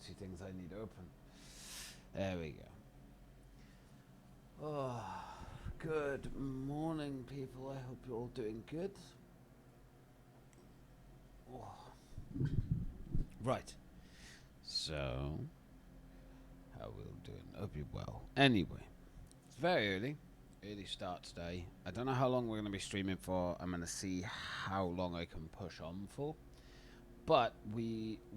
bouncy things I need open. There we go. Oh, good morning, people. I hope you're all doing good. Oh. Right. So, how we all doing? Hope you're well. Anyway, it's very early. Early start today. I don't know how long we're going to be streaming for. I'm going to see how long I can push on for. But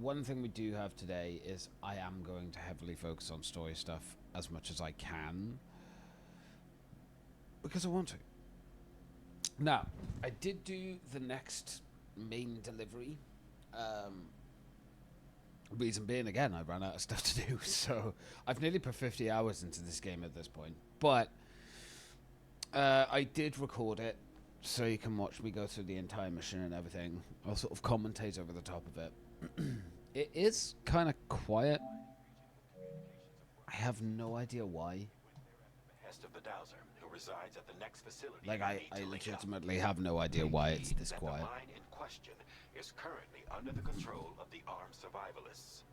one thing we do have today is I am going to heavily focus on story stuff as much as I can. Because I want to. Now, I did do the next main delivery. Reason being, again, I ran out of stuff to do. So I've nearly put 50 hours into this game at this point. But I did record it, so you can watch me go through the entire mission and everything. I'll sort of commentate over the top of it. It is kind of quiet. I have no idea why. Of the Dowser, who resides at the next facility. Like, I legitimately have no idea why it's this quiet. The mine in question is currently under the control of the armed survivalists,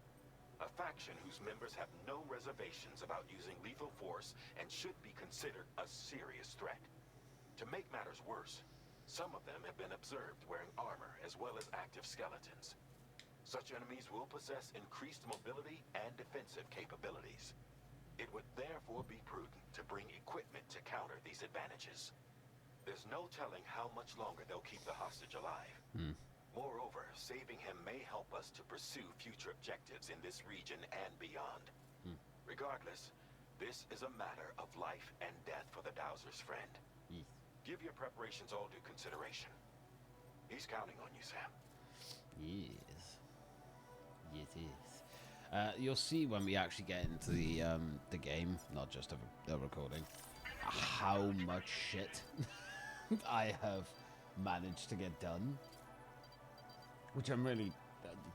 a faction whose members have no reservations about using lethal force and should be considered a serious threat. To make matters worse, some of them have been observed wearing armor as well as active skeletons. Such enemies will possess increased mobility and defensive capabilities. It would therefore be prudent to bring equipment to counter these advantages. There's no telling how much longer they'll keep the hostage alive. Moreover, saving him may help us to pursue future objectives in this region and beyond. Regardless, this is a matter of life and death for the Dowser's friend. Give your preparations all due consideration. He's counting on you, Sam. Yes. Yes, it is. You'll see when we actually get into the game, not just the recording, how much shit I have managed to get done, which I'm really,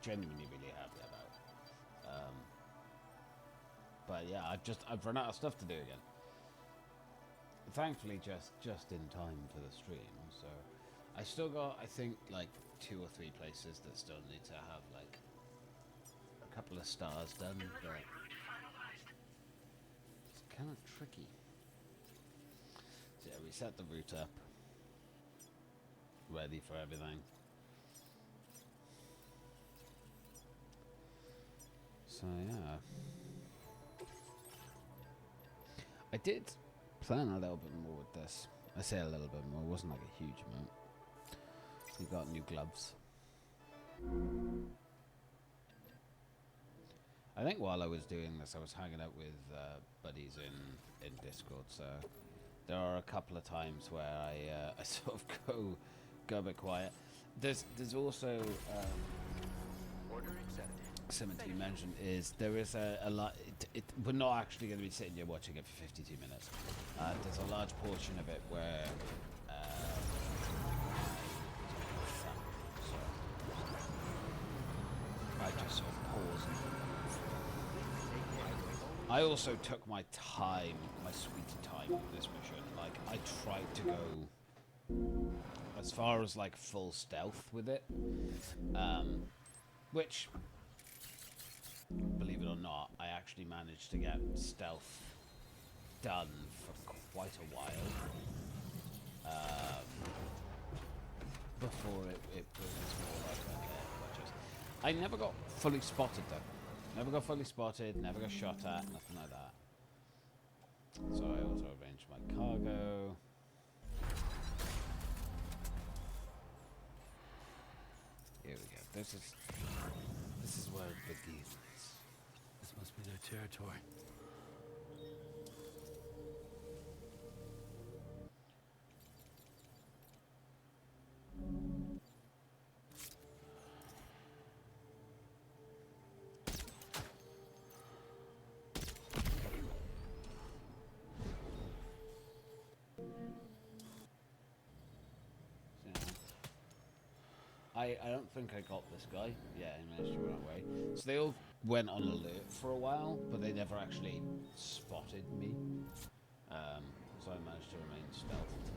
genuinely really happy about. But yeah, I've run out of stuff to do again. Thankfully, just in time for the stream. So I still got, I think, like 2 or 3 places that still need to have like a couple of stars done, but it's kind of tricky. So yeah, we set the route up, ready for everything. So yeah, I did plan a little bit more with this. I say a little bit more, it wasn't like a huge amount. We got new gloves. I think while I was doing this, I was hanging out with buddies in Discord, so there are a couple of times where I sort of go a bit quiet. There's also Order accepted. something to mention is there is a lot. We're not actually going to be sitting here watching it for 52 minutes. There's a large portion of it where I just sort of pause. I also took my time, my sweet time with this mission. Like, I tried to go as far as like full stealth with it, which, believe it or not, I actually managed to get stealth done for quite a while before it was more like, okay, I never got fully spotted though. Never got fully spotted, never got shot at, nothing like that. So I also arranged my cargo. Here we go. This is where it begins. This must be their territory. I don't think I got this guy. Yeah, he managed to run away. So they all went on alert for a while, but they never actually spotted me. So I managed to remain stealthed.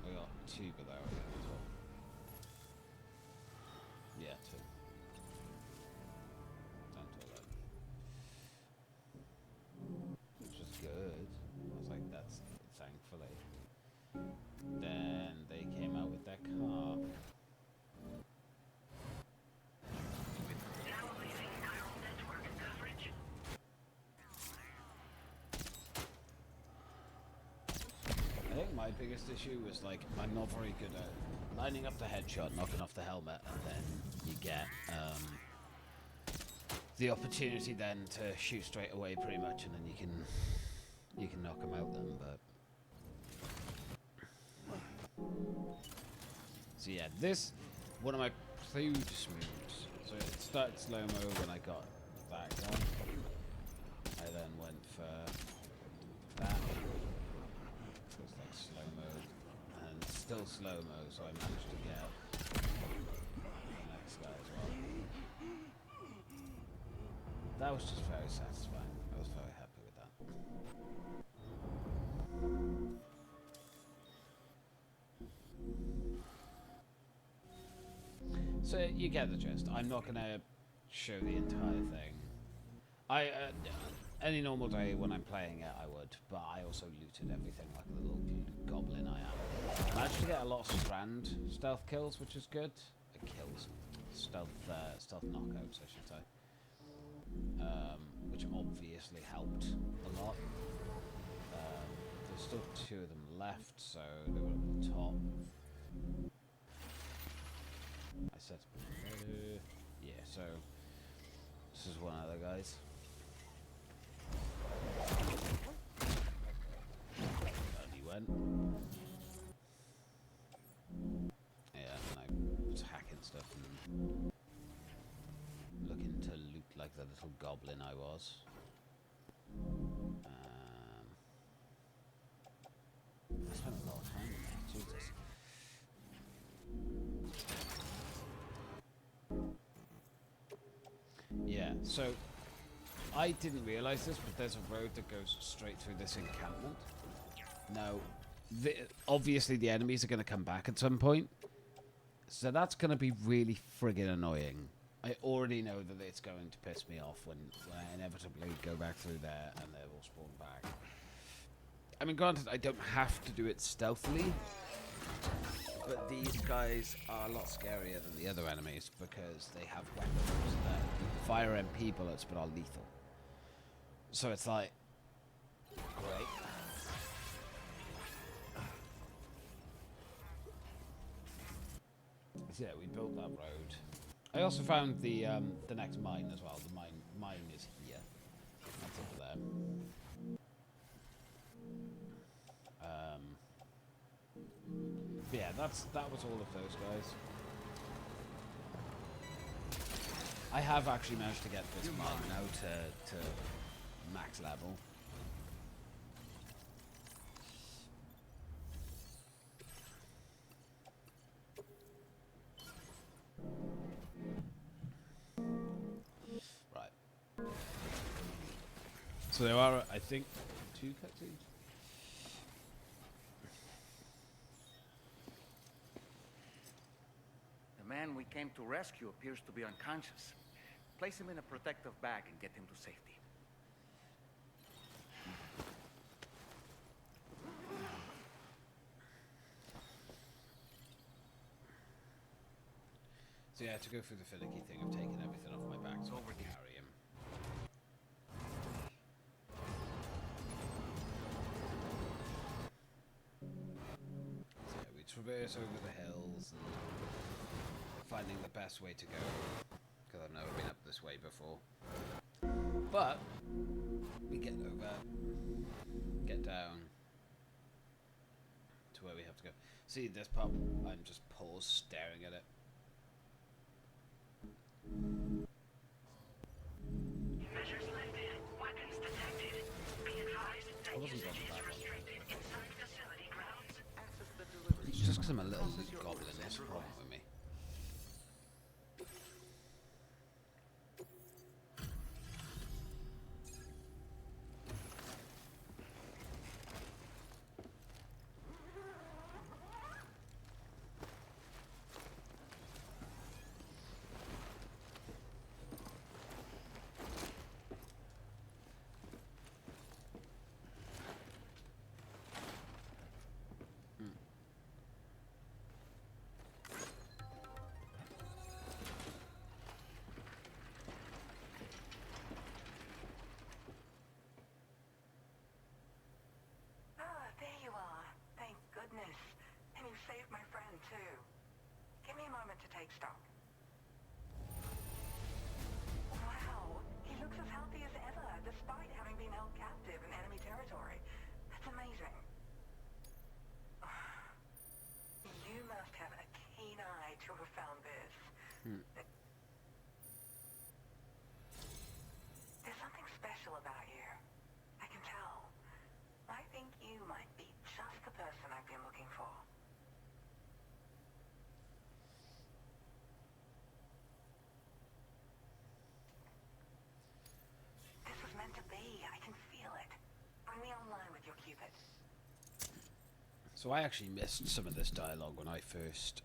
I got 2 below as well. Yeah, 2. my biggest issue was like I'm not very good at lining up the headshot, knocking off the helmet, and then you get the opportunity then to shoot straight away, pretty much, and then you can knock them out then. But so yeah, this one of my previous moves. So it started slow mo when I got that gun. I then went for that. It was like slow mode and still slow mo, so I managed to get the next guy as well. That was just very satisfying. I was very happy with that. So you get the gist. I'm not gonna show the entire thing. Any normal day when I'm playing it, I would, but I also looted everything like a little goblin I am. Managed to get a lot of strand stealth kills, which is good. Stealth knockouts, I should say. Which obviously helped a lot. There's still 2 of them left, so they were at the top. I said, yeah, so this is one of the guys. And he went. Yeah, and I was hacking stuff and looking to loot like the little goblin I was. I spent a lot of time in that, Jesus. Yeah, so I didn't realise this, but there's a road that goes straight through this encampment. Now, obviously the enemies are going to come back at some point, so that's going to be really friggin' annoying. I already know that it's going to piss me off when I inevitably go back through there and they will spawn back. I mean, granted, I don't have to do it stealthily, but these guys are a lot scarier than the other enemies because they have weapons that fire MP bullets but are lethal. So it's like, great. So yeah, we built that road. I also found the next mine as well. The mine is here. That's over there. Yeah, that was all of those guys. I have actually managed to get this mine now to max level. Right. So there are, I think, 2 cutscenes. The man we came to rescue appears to be unconscious. Place him in a protective bag and get him to safety. So yeah, to go through the finicky thing of taking everything off my back so I can carry him. So yeah, we traverse over the hills and finding the best way to go, because I've never been up this way before. But we get down to where we have to go. See this pub? I'm just paused staring at it. Measures lifted. Weapons detected. Be advised that usage is restricted inside facility grounds. It's just because I'm a little goblin, that's the problem with me. stupid. So I actually missed some of this dialogue when I first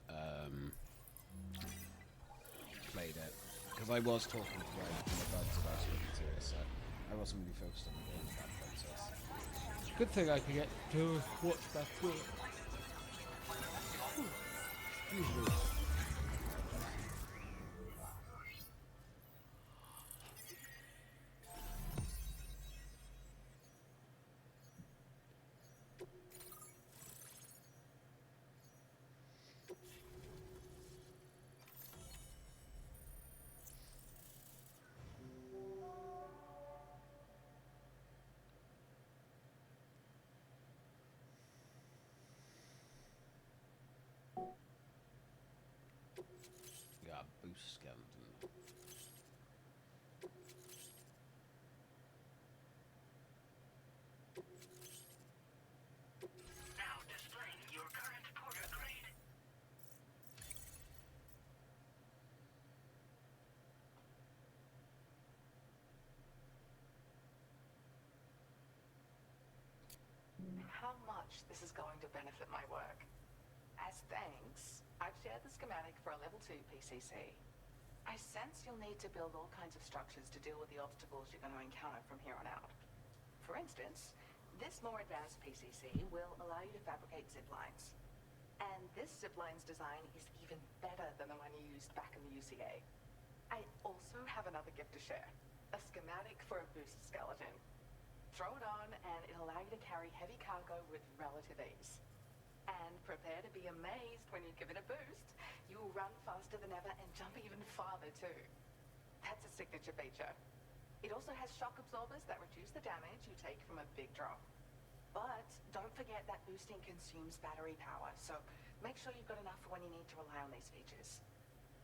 played it, because I was talking to Ray from the buds about speaking to her, so I wasn't really focused on the game at that process. Good thing I could get to watch back through it. Usually. Yeah, boost skeleton. Now displaying your current porter grade. How much this is going to benefit my work. As thanks, I've shared the schematic for a level 2 PCC. I sense you'll need to build all kinds of structures to deal with the obstacles you're going to encounter from here on out. For instance, this more advanced PCC will allow you to fabricate zip lines. And this zip line's design is even better than the one you used back in the UCA. I also have another gift to share. A schematic for a boost skeleton. Throw it on and it'll allow you to carry heavy cargo with relative ease. And prepare to be amazed when you give it a boost. You'll run faster than ever and jump even farther too. That's a signature feature. It also has shock absorbers that reduce the damage you take from a big drop. But don't forget that boosting consumes battery power, so make sure you've got enough for when you need to rely on these features.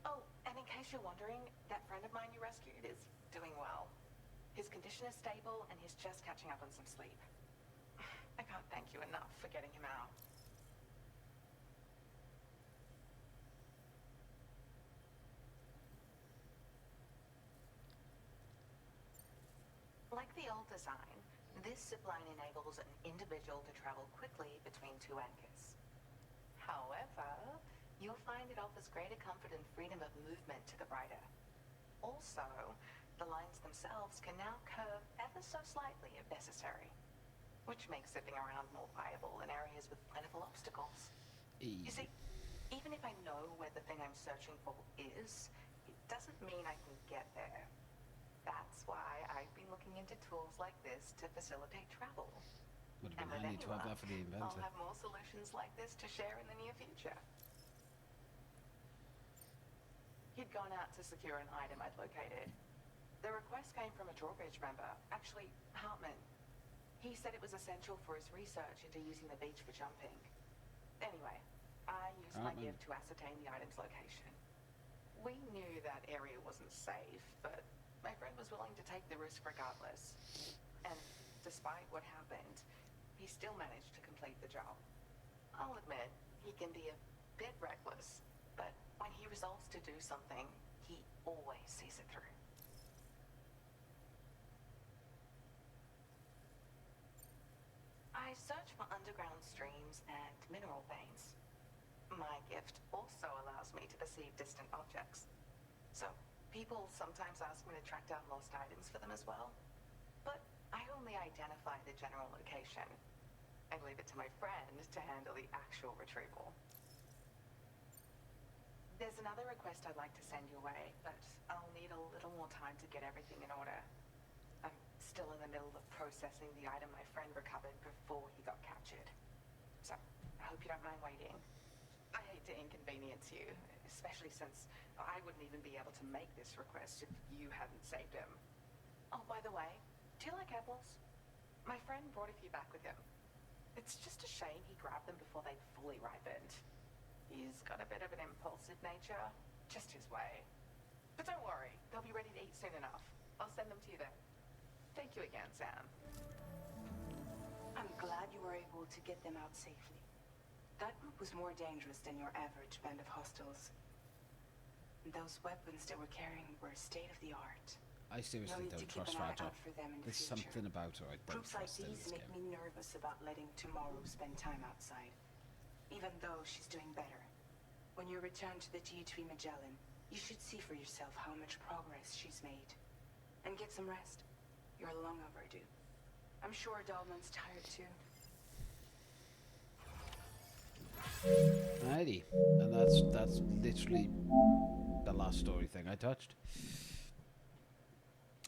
Oh, and in case you're wondering, that friend of mine you rescued is doing well. His condition is stable and he's just catching up on some sleep. I can't thank you enough for getting him out. Like the old design, this zipline enables an individual to travel quickly between two anchors. However, you'll find it offers greater comfort and freedom of movement to the rider. Also, the lines themselves can now curve ever so slightly if necessary, which makes zipping around more viable in areas with plentiful obstacles. You see, even if I know where the thing I'm searching for is, it doesn't mean I can get there. That's why I've been looking into tools like this to facilitate travel. Would have And been with handy any to have luck, that for the I'll inventor. have more solutions like this to share in the near future. He'd gone out to secure an item I'd located. The request came from a drawbridge member, actually Hartman. He said it was essential for his research into using the beach for jumping. Anyway, I used my Hartman. gift to ascertain the item's location. We knew that area wasn't safe, but my friend was willing to take the risk regardless. And despite what happened, he still managed to complete the job. I'll admit, he can be a bit reckless, but when he resolves to do something, he always sees it through. I search for underground streams and mineral veins. My gift also allows me to perceive distant objects. So, people sometimes ask me to track down lost items for them as well. But I only identify the general location. I leave it to my friend to handle the actual retrieval. There's another request I'd like to send your way, but I'll need a little more time to get everything in order. I'm still in the middle of processing the item my friend recovered before he got captured. So, I hope you don't mind waiting. I hate to inconvenience you, especially since I wouldn't even be able to make this request if you hadn't saved him. Oh, by the way, do you like apples? My friend brought a few back with him. It's just a shame he grabbed them before they'd fully ripened. He's got a bit of an impulsive nature, just his way. But don't worry, they'll be ready to eat soon enough. I'll send them to you then. Thank you again, Sam. I'm glad you were able to get them out safely. That group was more dangerous than your average band of hostiles. Those weapons they were carrying were state of the art. I seriously You'll need to don't keep trust an eye Raja. out for them in the There's future. something about her I don't Groups like trust in these this make game. me nervous about letting Tomorrow spend time outside, even though she's doing better. When you return to the G3 Magellan, you should see for yourself how much progress she's made. And get some rest. You're long overdue. I'm sure Dahlman's tired too. Alrighty. And that's literally the last story thing I touched.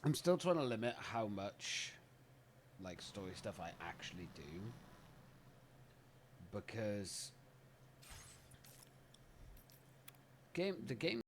I'm still trying to limit how much like story stuff I actually do. Because the game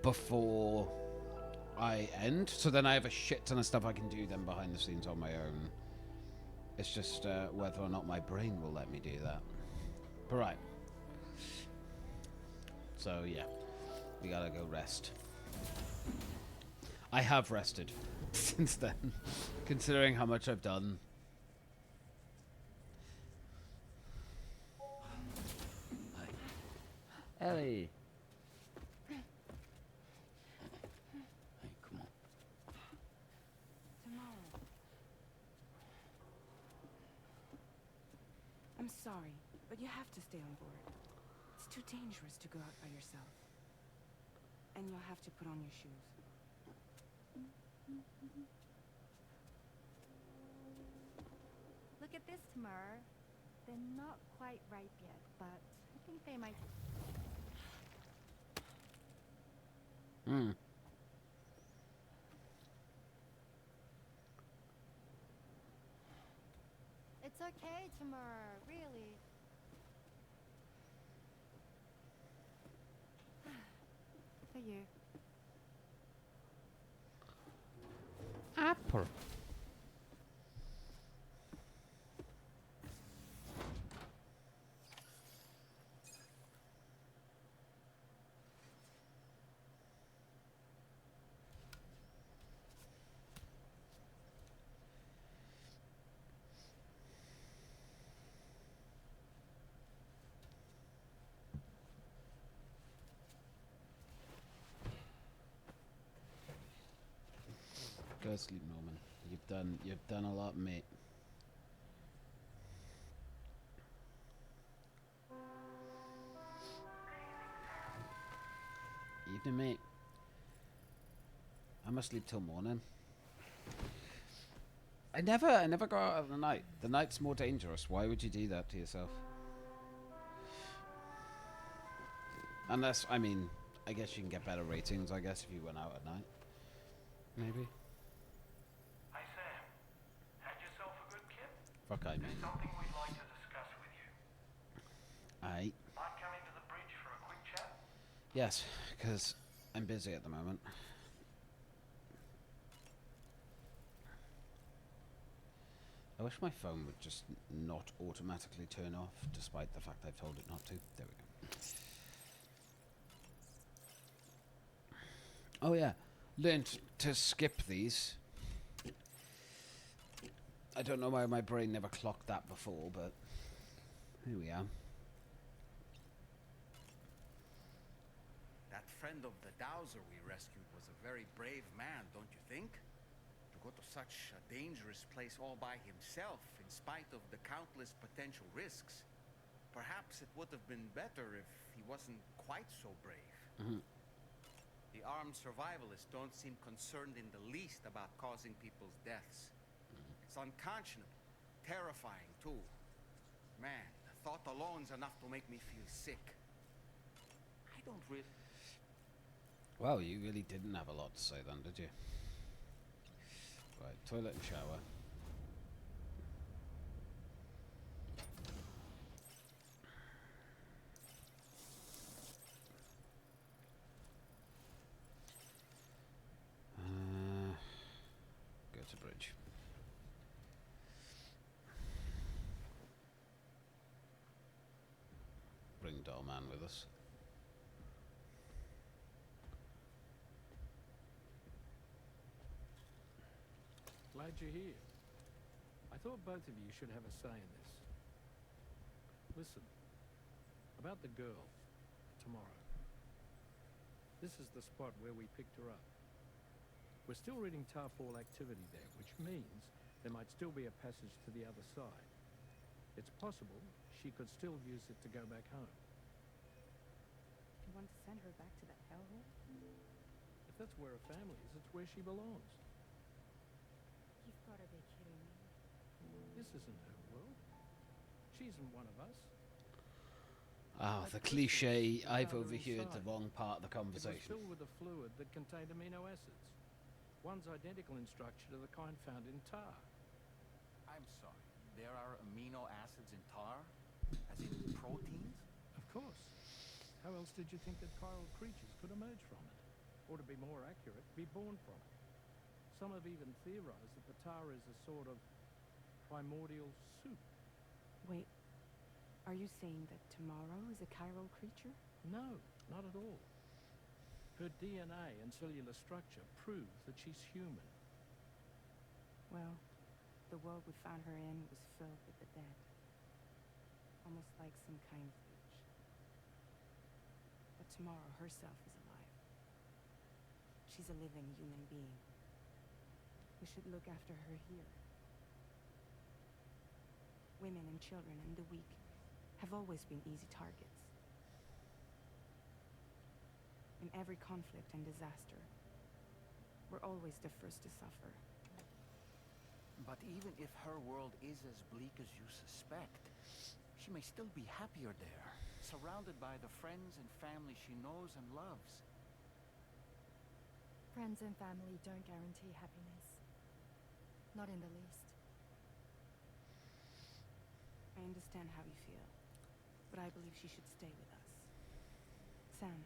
before I end, so then I have a shit ton of stuff I can do then behind the scenes on my own. It's just whether or not my brain will let me do that. But right. So yeah, we gotta go rest. I have rested since then, considering how much I've done. Ellie. Hey, come on. Tomorrow. I'm sorry, but you have to stay on board. It's too dangerous to go out by yourself. And you'll have to put on your shoes. Look at this, Tamar. They're not quite ripe yet, but I think they might... Hmm. It's okay, Tamar, really. For you. Apple. Go to sleep, Norman. You've done a lot, mate. Evening, mate. I must sleep till morning. I never go out at the night. The night's more dangerous. Why would you do that to yourself? Unless, I mean, I guess you can get better ratings, I guess, if you went out at night. Maybe. Hey Sam, had yourself a good kip? Fuck, I mean. There's something we'd like to discuss with you. Aight. Might come into the bridge for a quick chat? Yes, because I'm busy at the moment. I wish my phone would just not automatically turn off, despite the fact I've told it not to. There we go. Oh yeah, learned to skip these. I don't know why my brain never clocked that before, but here we are. That friend of the dowser we rescued was a very brave man, don't you think? To go to such a dangerous place all by himself, in spite of the countless potential risks. Perhaps it would have been better if he wasn't quite so brave. Mm-hmm. The armed survivalists don't seem concerned in the least about causing people's deaths. It's unconscionable, terrifying too. Man, the thought alone's enough to make me feel sick. I don't really... Well, you really didn't have a lot to say then, did you? Right, toilet and shower. Go to bridge. Bring Dollman with us. Glad you're here. I thought both of you should have a say in this. Listen, about the girl, tomorrow. This is the spot where we picked her up. We're still reading Tarfall activity there, which means there might still be a passage to the other side. It's possible she could still use it to go back home. You want to send her back to that hellhole? If that's where her family is, it's where she belongs. You've got to be kidding me. This isn't her world. She isn't one of us. Ah, Like the crystals cliche, I've found her overheard the inside. wrong part of the It was conversation. filled with a fluid that contained amino acids. One's identical in structure to the kind found in tar. I'm sorry. There are amino acids in tar? As in proteins? Of course. How else did you think that chiral creatures could emerge from it? Or to be more accurate, be born from it? Some have even theorized that the tar is a sort of primordial soup. Wait, are you saying that tomorrow is a chiral creature? No, not at all. Her DNA and cellular structure prove that she's human. Well, the world we found her in was filled with the dead. Almost like some kind of witch. But tomorrow herself is alive. She's a living human being. We should look after her here. Women and children and the weak have always been easy targets. In every conflict and disaster, we're always the first to suffer. But even if her world is as bleak as you suspect, she may still be happier there, surrounded by the friends and family she knows and loves. Friends and family don't guarantee happiness. Not in the least. I understand how you feel, but I believe she should stay with us. Sam.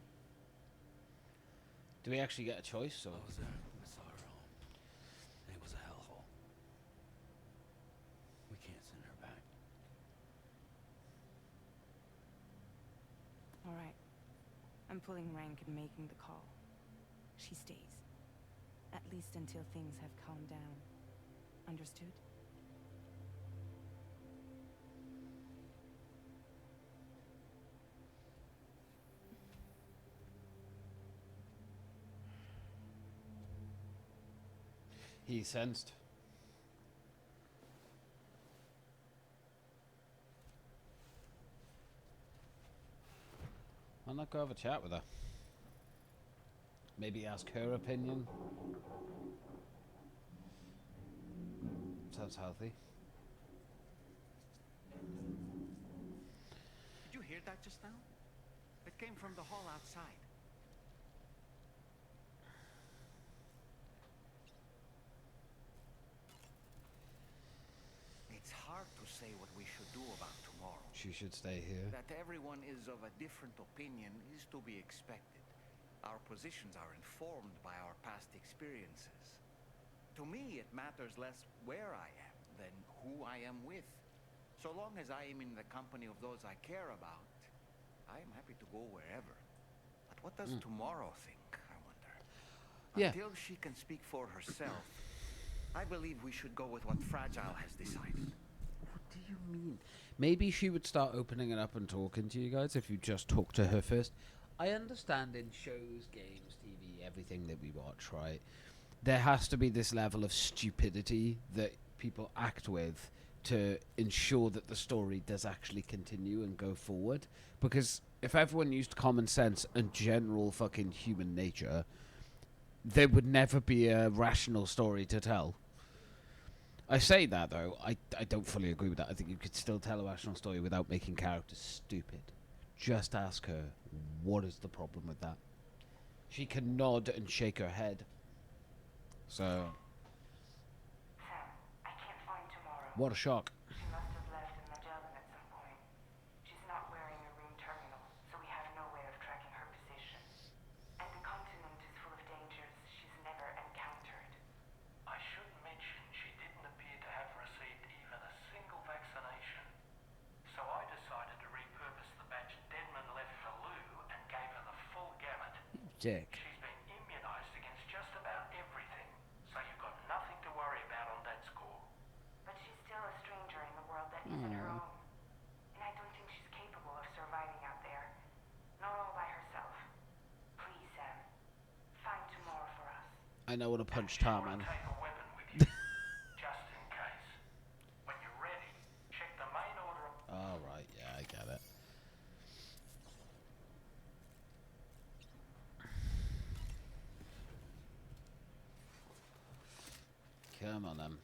Do we actually get a choice? Or? I was there. I saw her home. And it was a hellhole. We can't send her back. All right. I'm pulling rank and making the call. She stays. At least until things have calmed down. Understood? He sensed. Why not go have a chat with her? Maybe ask her opinion. Sounds healthy. Did you hear that just now? It came from the hall outside. It's hard to say what we should do about tomorrow. She should stay here. That everyone is of a different opinion is to be expected. Our positions are informed by our past experiences. To me, it matters less where I am than who I am with. So long as I am in the company of those I care about, I am happy to go wherever. But what does tomorrow think, I wonder? Yeah. Until she can speak for herself, I believe we should go with what Fragile has decided. What do you mean? Maybe she would start opening it up and talking to you guys if you just talk to her first. I understand in shows, games, TV, everything that we watch, right? There has to be this level of stupidity that people act with to ensure that the story does actually continue and go forward. Because if everyone used common sense and general fucking human nature, there would never be a rational story to tell. I say that, though, I don't fully agree with that. I think you could still tell a rational story without making characters stupid. Just ask her, what is the problem with that? She can nod and shake her head. So, Sam, I can't find tomorrow. what a shock. She must have left in Magellan at some point. She's not wearing a room terminal, so we have no way of tracking her position. And the continent is full of dangers she's never encountered. I should mention she didn't appear to have received even a single vaccination. So I decided to repurpose the batch Denman left for Lou and gave her the full gamut. Dick. She's been immunized against just about everything, so you've got nothing to worry about on that score. But she's still a stranger in the world that isn't her own. And I don't think she's capable of surviving out there. Not all by herself. Please, Sam. Find tomorrow for us. I know what a punch Be tar, sure to man. take a weapon with you, just in case. When you're ready, check the main order of... Alright, yeah, I get it. Come on, then.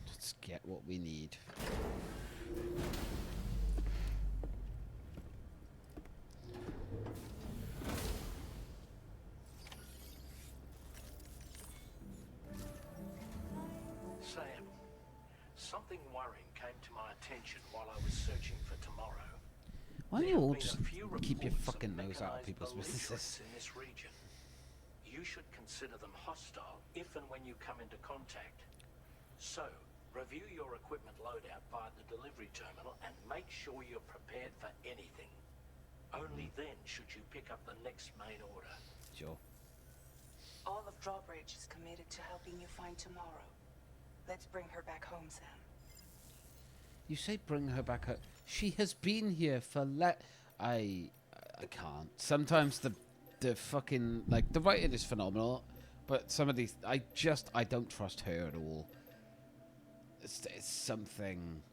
Let's get what we need. Sam, something worrying came to my attention while I was searching for tomorrow. Why don't There you have all been just a few keep your reports of fucking nose out of mechanized people's businesses? belligerents in this region. You should consider them hostile if and when you come into contact. So, review your equipment loadout via the delivery terminal and make sure you're prepared for anything. Only then should you pick up the next main order. Sure. All of Drawbridge is committed to helping you find tomorrow. Let's bring her back home, Sam. You say bring her back her. She has been here for I can't. Sometimes the fucking, like, the writing is phenomenal, but some of these I don't trust her at all. It's something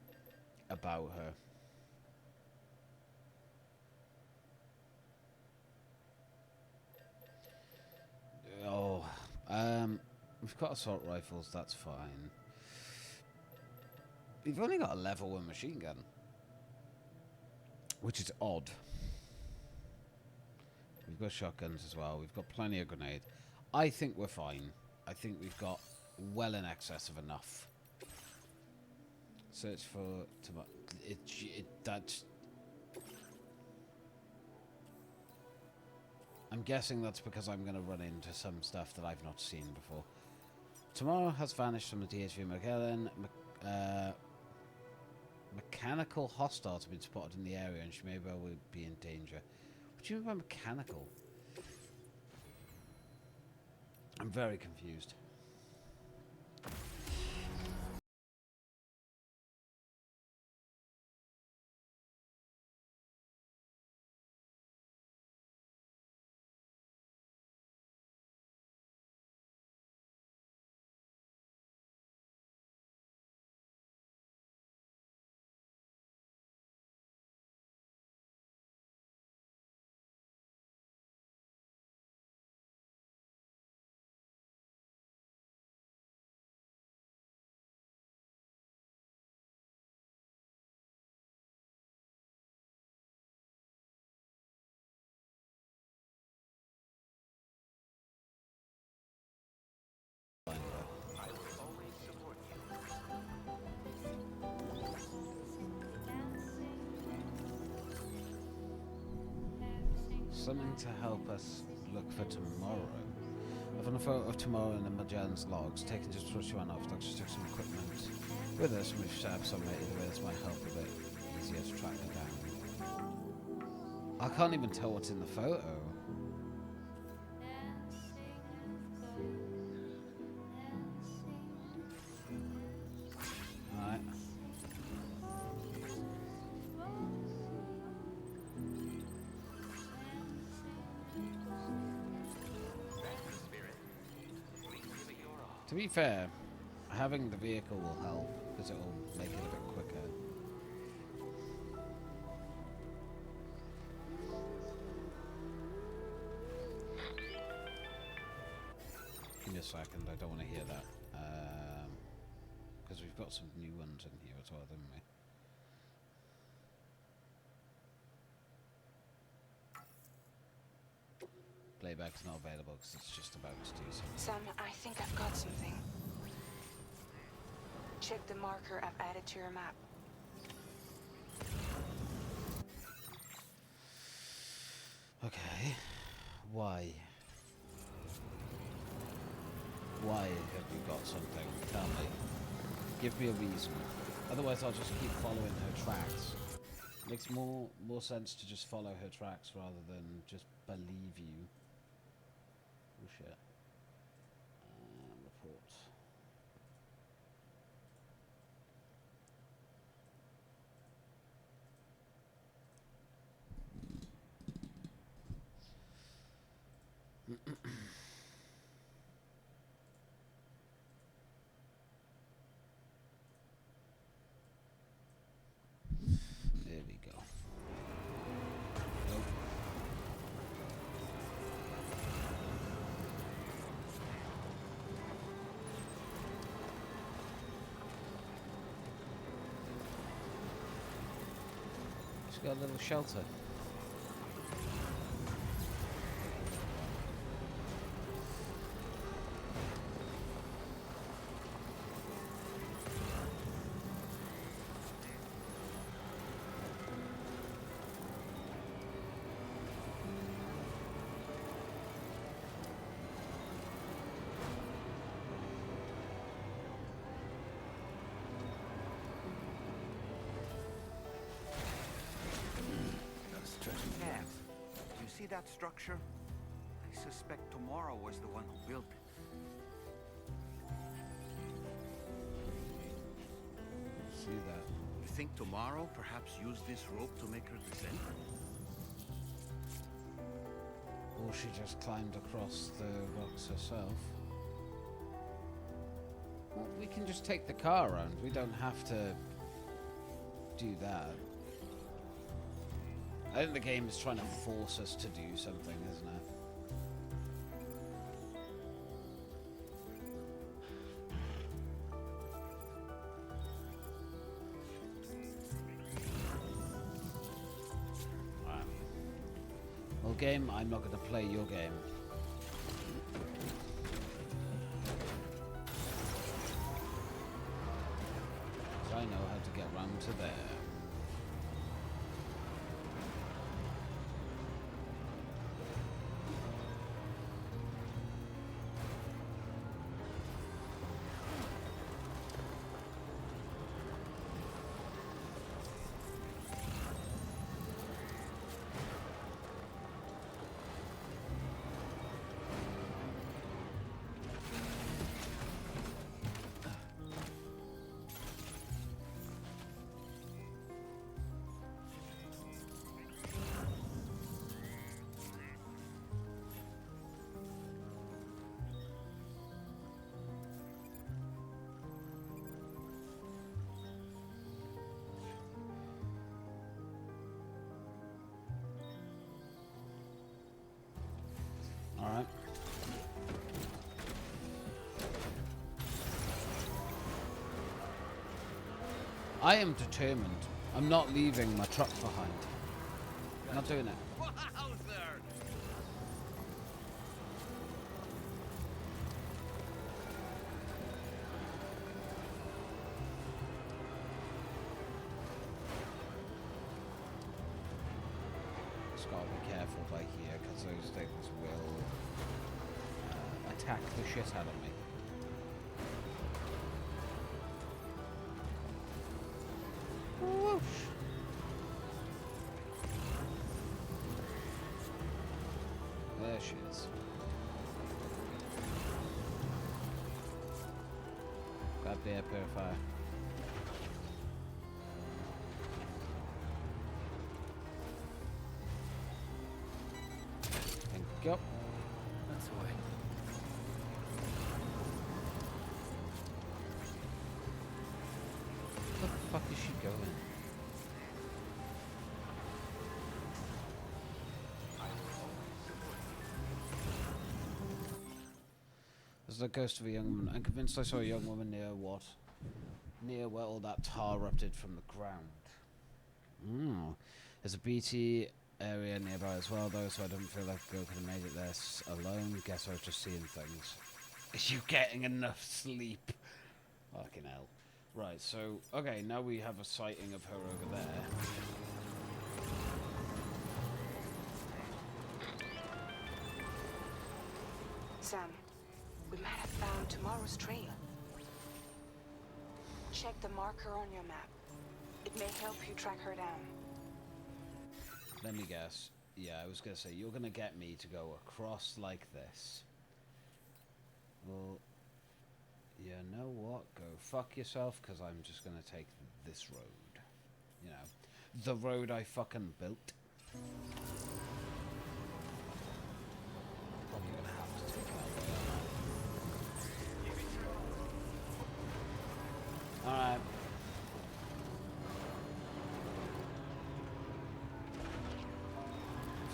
about her. Oh, we've got assault rifles. That's fine. We've only got a level 1 machine gun, which is odd. We've got shotguns as well. We've got plenty of grenade. I think we're fine. I think we've got well in excess of enough. Search for that's. I'm guessing that's because I'm going to run into some stuff that I've not seen before. Tomorrow has vanished from the DHV Magellan. Mechanical hostiles have been spotted in the area and she may well be in danger. What do you mean by mechanical? I'm very confused. Something to help us look for tomorrow. on a photo of tomorrow in the Magellan's logs, taken just before she ran off. Doctor took some equipment with us, and we've set up some this might help a bit easier to track her down. I can't even tell what's in the photo. Alright. To be fair, having the vehicle will help, because it will make it a bit quicker. Give me a second, I don't want to hear that. Because we've got some new ones in here as well, haven't we? Playback's not available because it's just about to do something. Sam, I think I've got something. Check the marker I've added to your map. Okay. Why? Why have you got something? Tell me. Give me a reason. Otherwise I'll just keep following her tracks. Makes more sense to just follow her tracks rather than just believe you. Oh shit. Report. There we go. Nope. She's got a little shelter. Cat, do you see that structure? I suspect Tomorrow was the one who built it. See that? You think Tomorrow perhaps used this rope to make her descend? Or she just climbed across the rocks herself. Well, we can just take the car around. We don't have to do that. I think the game is trying to force us to do something, isn't it? Alright. Well, game, I'm not going to play your game. Because I know how to get round to there. Alright. I am determined. I'm not leaving my truck behind. I'm not doing it. Wowzer! Just gotta be careful by here because those things will attack the shit out of me. Whoosh. There she is. Grab the air purifier. Thank you. That's away. Where the fuck is she going? There's the ghost of a young woman. I'm convinced I saw a young woman near what? Near where all that tar erupted from the ground. There's a BT area nearby as well, though, so I don't feel like the girl could have made it there alone. Guess I was just seeing things. Is you getting enough sleep? Fucking hell. Right, so, okay, now we have a sighting of her over there. Sam, we might have found tomorrow's trail. Check the marker on your map. It may help you track her down. Let me guess. Yeah, I was going to say, you're going to get me to go across like this. Well, you know what? Go fuck yourself, because I'm just going to take this road. You know, the road I fucking built. Probably going to have to take that way. Alright.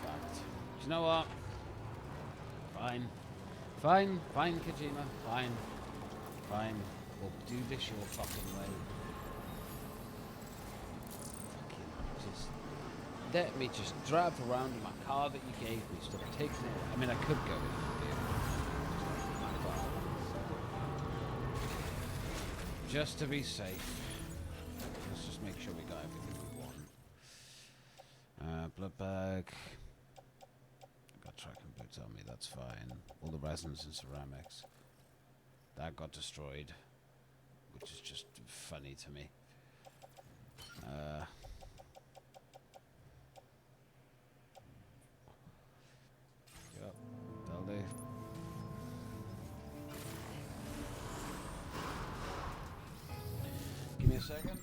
Fact. Do you know what? Fine. Fine, fine, Kojima. Fine. Fine. We'll do this your fucking way. Fucking just let me just drive around in my car that you gave me. Stop taking it. I mean, I could go in the vehicle. Just to be safe. Let's just make sure we got everything we want. Blood bag. Got tracking boots on me, that's fine. All the resins and ceramics. That got destroyed. Which is just funny to me. Yep, that'll do. Give me a second.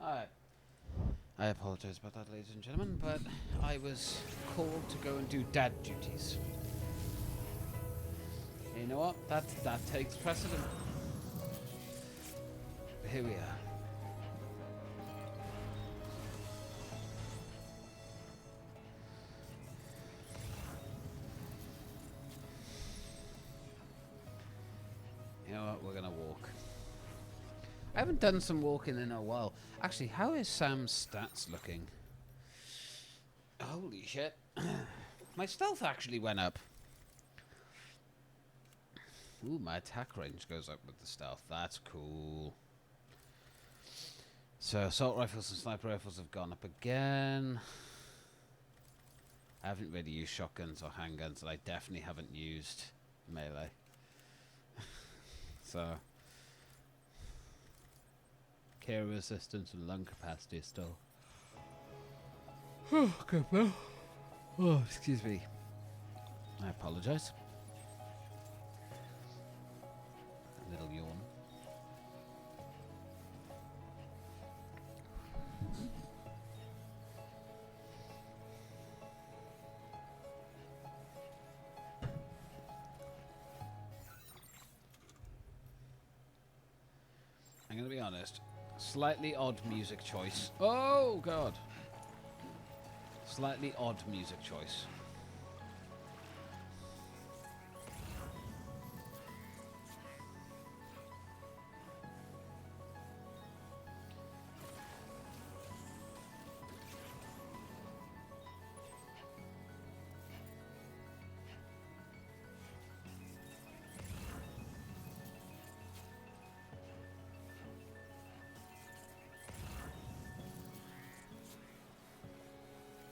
Alright. I apologise about that, ladies and gentlemen, but I was called to go and do dad duties. You know what? That takes precedent. But here we are. You know what? We're gonna walk. I haven't done some walking in a while. Actually, how is Sam's stats looking? Holy shit. My stealth actually went up. Ooh, my attack range goes up with the stealth. That's cool. So, assault rifles and sniper rifles have gone up again. I haven't really used shotguns or handguns, and I definitely haven't used melee. So, care resistance and lung capacity is still. Oh, good man. Oh, excuse me. I apologise. A little yawn. I'm going to be honest. Slightly odd music choice. Oh, God. Slightly odd music choice.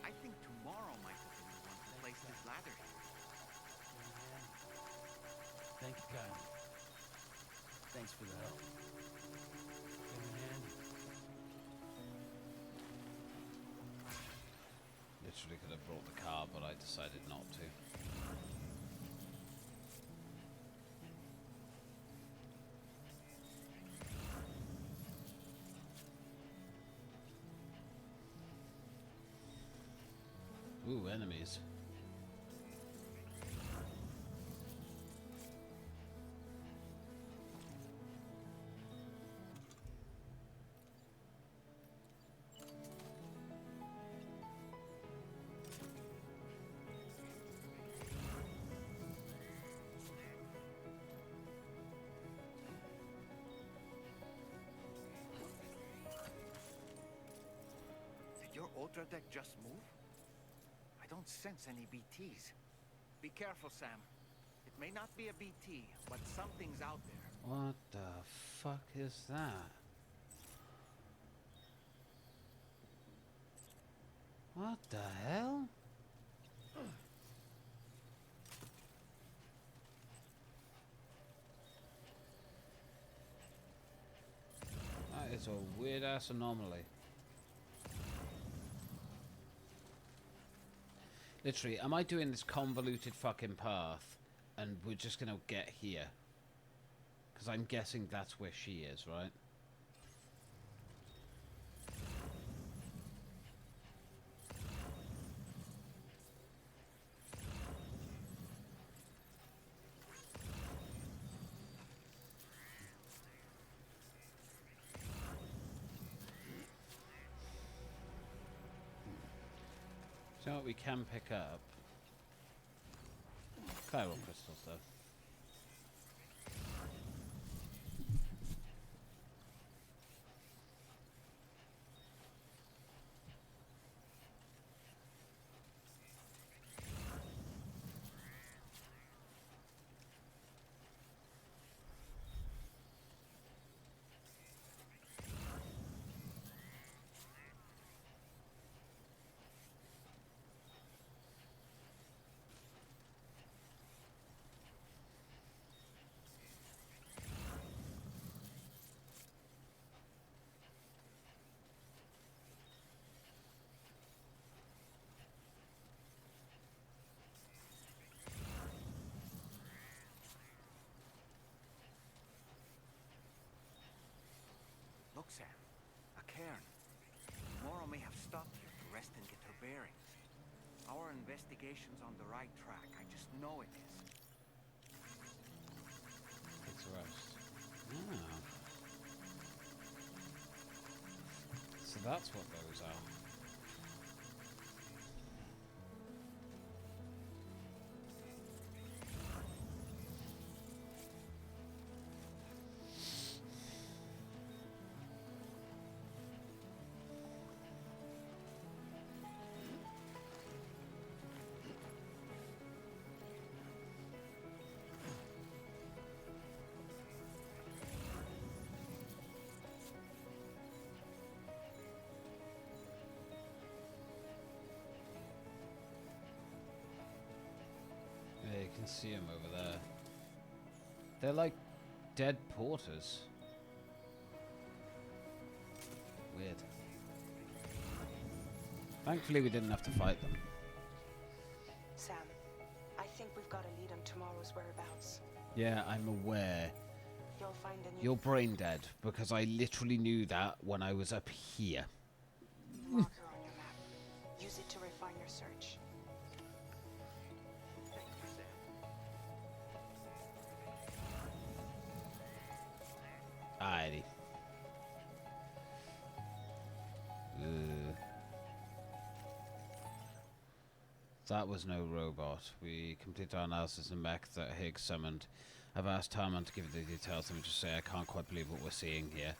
I think tomorrow might be the one to place this ladder here. Thank you, God. Thanks for the help. Literally could have brought the car, but I decided not to. Ooh, enemies. Did your Ultra deck just move? I don't sense any BTs. Be careful, Sam. It may not be a BT, but something's out there. What the fuck is that? What the hell? That is a weird ass anomaly. Literally, am I doing this convoluted fucking path and we're just gonna get here? Because I'm guessing that's where she is, right? So what we can pick up? Chiral crystals, though. stopped here to rest and get her bearings. Our investigation's on the right track. I just know it is. It's rest. Ah. So that's what those are. Yeah, you can see them over there. They're like dead porters. Weird. Thankfully, we didn't have to fight them. Sam, I think we've got a lead on tomorrow's whereabouts. Yeah, I'm aware. You'll find a new You're brain dead, because I literally knew that when I was up here. marker on your map. Use it to refine your search. Thank you, Sam. Alrighty. That was no robot. We completed our analysis and mech that Higgs summoned. I've asked Tarman to give you the details. Let me just say I can't quite believe what we're seeing here.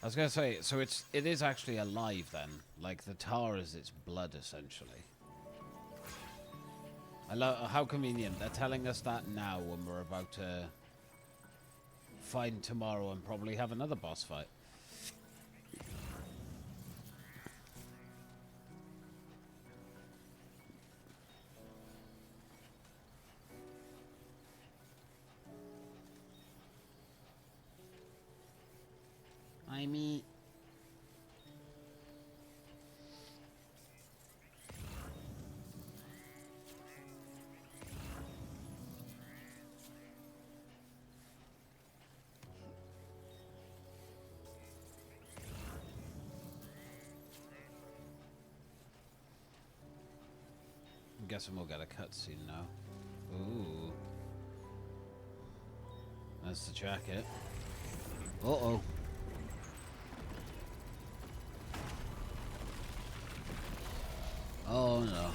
I was going to say, so it is actually alive then. Like the tar is its blood essentially. I love how convenient. They're telling us that now when we're about to find tomorrow and probably have another boss fight. I mean, I'm guessing we'll get a cutscene now. Ooh. That's the jacket. Uh-oh. Oh no.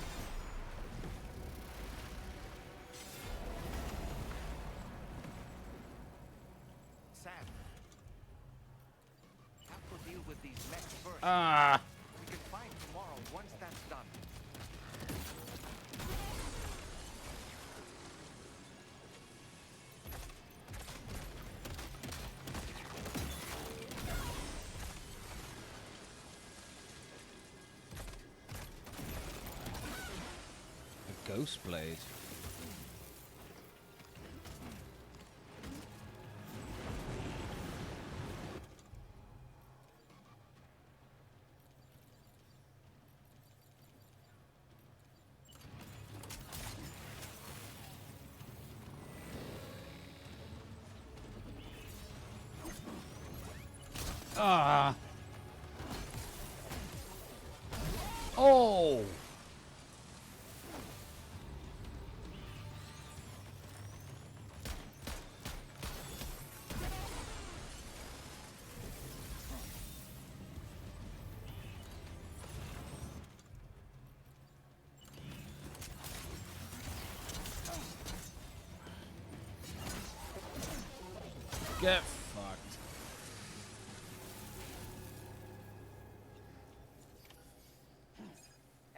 Sam, have to deal with these mechs first. Ah! We can find tomorrow once that's done. A ghost blade. Ah! Oh! Get fucked.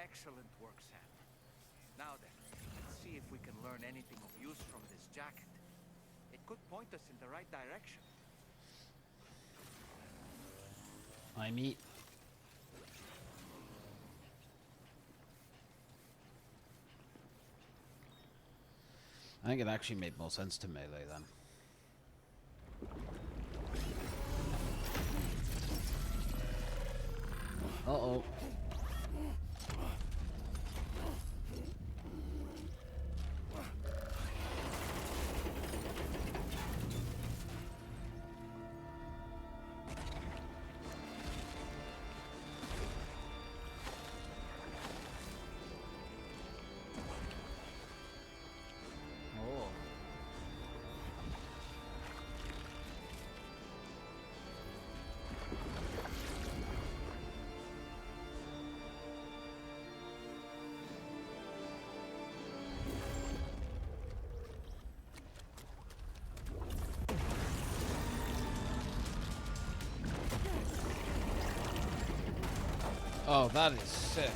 Excellent work, Sam. Now then, let's see if we can learn anything of use from this jacket. It could point us in the right direction. I mean, I think it actually made more sense to melee then. Uh-oh. Oh, that is sick.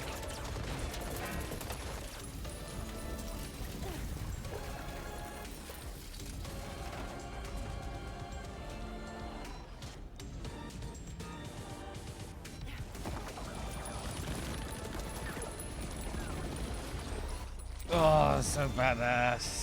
Oh, so badass.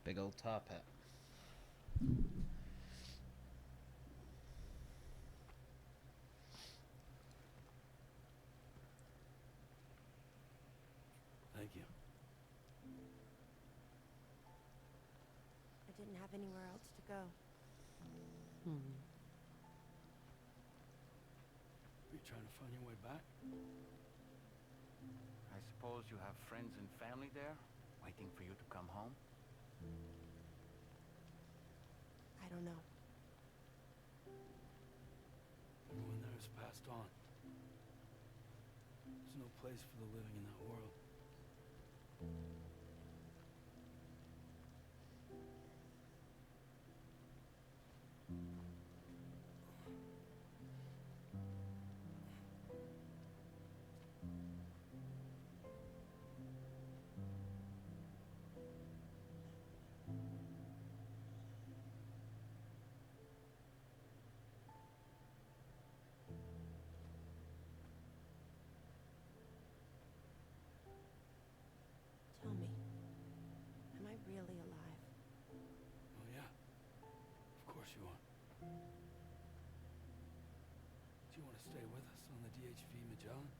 Big old tar pit. Thank you. I didn't have anywhere else to go. You're trying to find your way back? I suppose you have friends and family there, waiting for you to come home? I don't know. Everyone there has passed on. There's no place for the living in that world. Tell me, am I really alive? Oh yeah, of course you are. Do you want to stay with us on the DHV Magellan?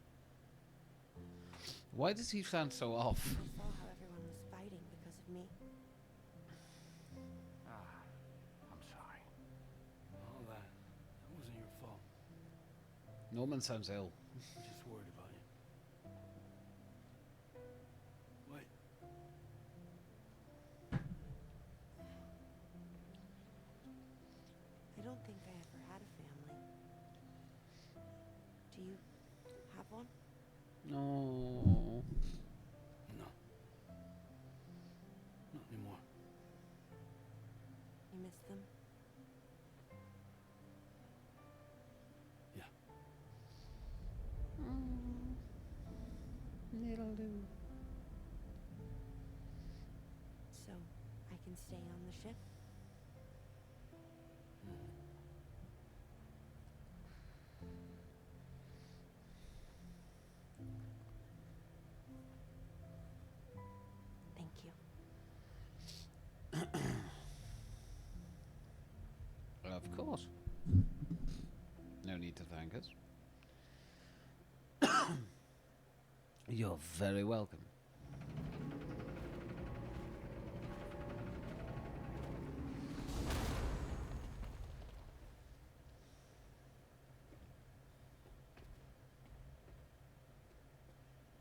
Why does he sound so off? I saw how everyone was fighting because of me. I'm sorry. All that wasn't your fault. Norman sounds ill. I'm just worried about you. Wait. I don't think I ever had a family. Do you have one? No. No. Not anymore. You miss them? Yeah. It'll do. So, I can stay on the ship? Thank you. Of course. No need to thank us. You're very welcome.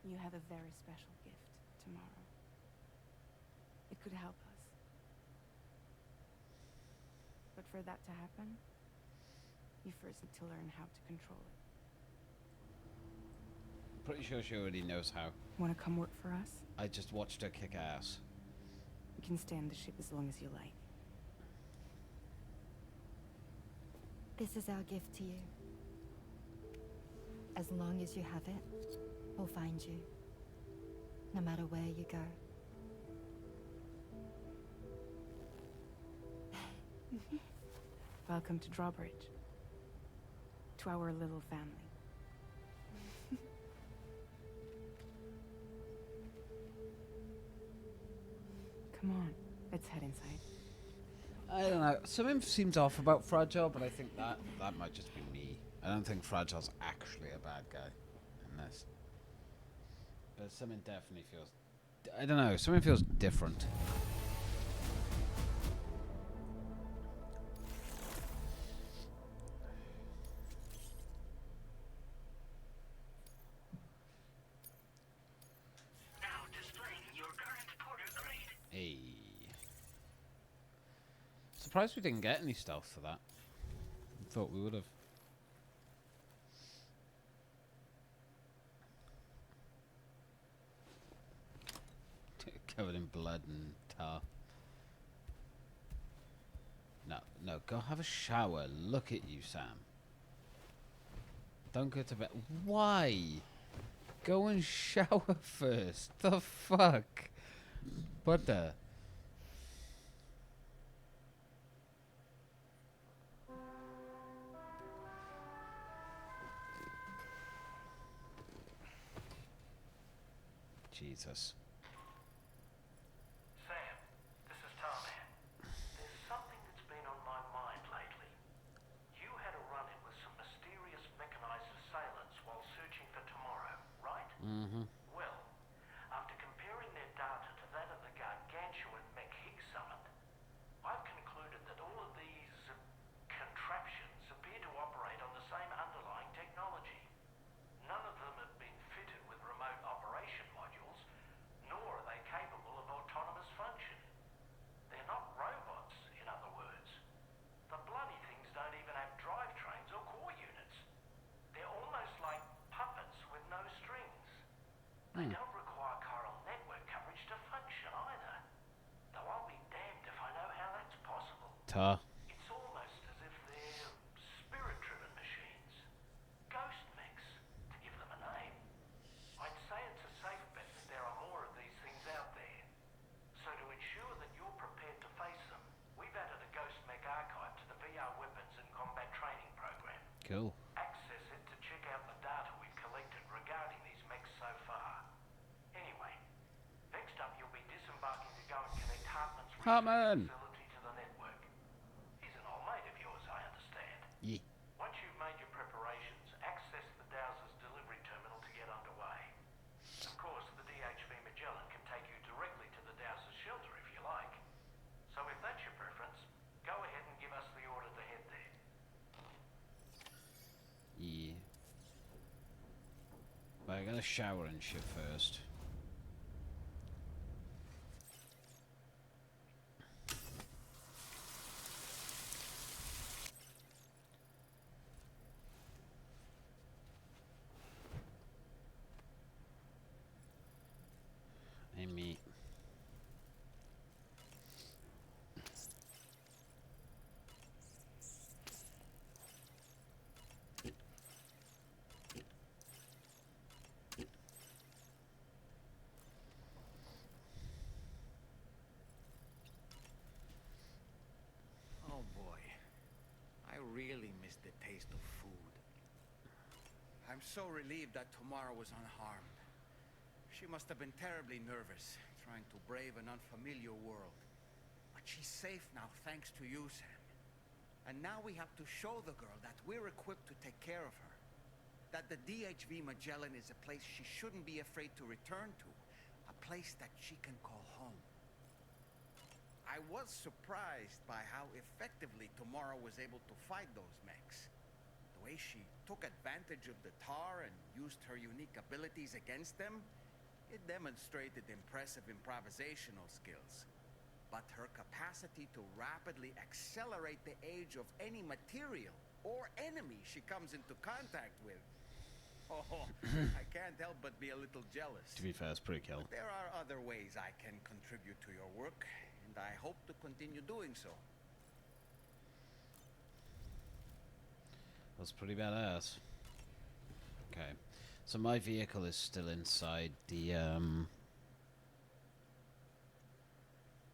You have a very special gift tomorrow. It could help us. But for that to happen, you first need to learn how to control it. Pretty sure she already knows how. Want to come work for us? I just watched her kick ass. You can stay on the ship as long as you like. This is our gift to you. As long as you have it, we'll find you. No matter where you go. Welcome to Drawbridge. To our little family. Come on, let's head inside. inside. I don't know. Something seems off about Fragile, but I think that might just be me. I don't think Fragile's actually a bad guy in this. But something definitely feels... I don't know. Something feels different. Now displaying your current porter grade. Hey. Surprised we didn't get any stealth for that. Thought we would have. Covered in blood and tar. No, go have a shower. Look at you, Sam. Don't go to bed. Why? Go and shower first. The fuck? What the? Jesus. Sam, this is Tarman. There's something that's been on my mind lately. You had a run-in with some mysterious mechanized assailants while searching for tomorrow, right? Mm-hmm. Well, after comparing their data to that of the gargantuan mech Higgs summoned, I've concluded that all of these contraptions appear to operate on the same underlying technology. None of them have been fitted with remote operation modules, nor are they capable of autonomous function. They're not robots, in other words. The bloody things don't even have drivetrains or core units. They're almost like puppets with no strings. They don't require chiral network coverage to function either. Though I'll be damned if I know how that's possible. Tar. It's almost as if they're spirit-driven machines. Ghost mechs, to give them a name. I'd say it's a safe bet that there are more of these things out there. So to ensure that you're prepared to face them, we've added a Ghost Mech archive to the VR weapons and combat training program. Cool. Access it to check out the data we've collected regarding these mechs so far. Anyway, next up you'll be disembarking to go and connect Hartman's Hartman! facility to the network. He's an old mate of yours, I understand. Yeah. Once you've made your preparations, access the Dowser's delivery terminal to get underway. Of course, the DHV Magellan can take you directly to the Dowser's shelter if you like. So if that's your preference, go ahead and give us the order to head there. Yeah. But I gotta shower and shit first. Hey, meat. Oh boy. I really miss the taste of food. I'm so relieved that Tamara was unharmed. She must have been terribly nervous, trying to brave an unfamiliar world. But she's safe now, thanks to you, Sam. And now we have to show the girl that we're equipped to take care of her. That the DHV Magellan is a place she shouldn't be afraid to return to. A place that she can call home. I was surprised by how effectively Tamara was able to fight those mechs. The way she took advantage of the tar and used her unique abilities against them, it demonstrated impressive improvisational skills. But her capacity to rapidly accelerate the age of any material or enemy she comes into contact with. Oh, I can't help but be a little jealous. To be fair, it's pretty cool. But there are other ways I can contribute to your work, and I hope to continue doing so. That's pretty badass. Okay. So my vehicle is still inside the,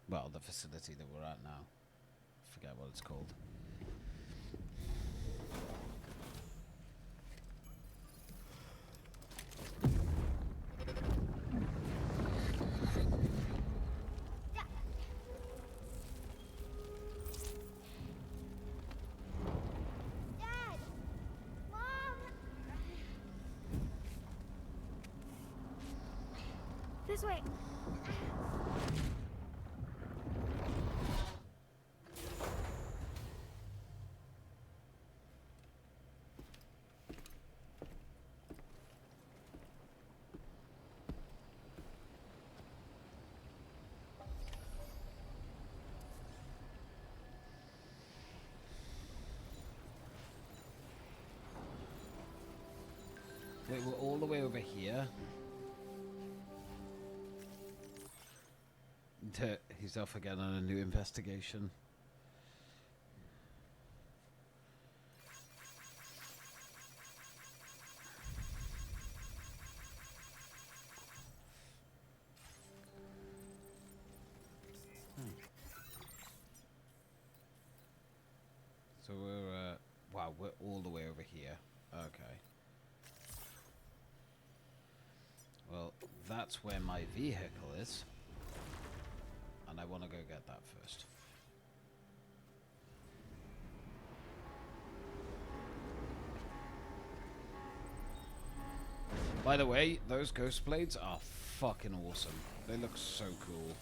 well, the facility that we're at now. Forget what it's called. This way. Wait, we're all the way over here. He's off again on a new investigation. So we're, wow, we're all the way over here. Okay. Well, that's where my vehicle is. And I want to go get that first. By the way, those ghost blades are fucking awesome. They look so cool.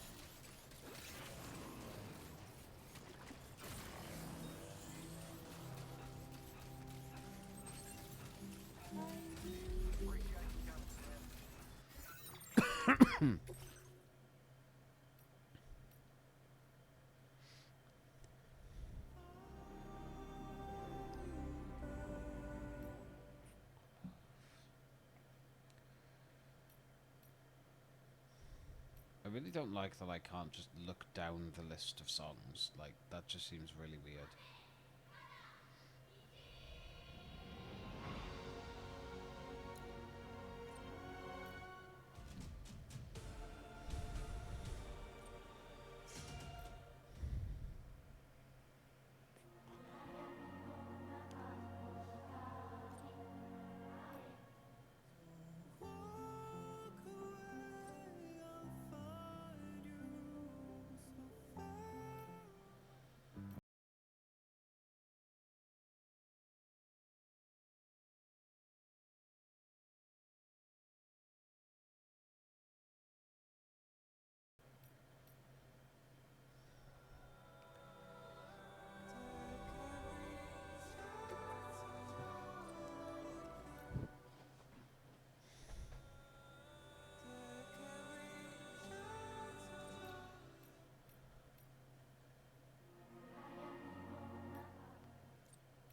I really don't like that I can't just look down the list of songs. Like, that just seems really weird.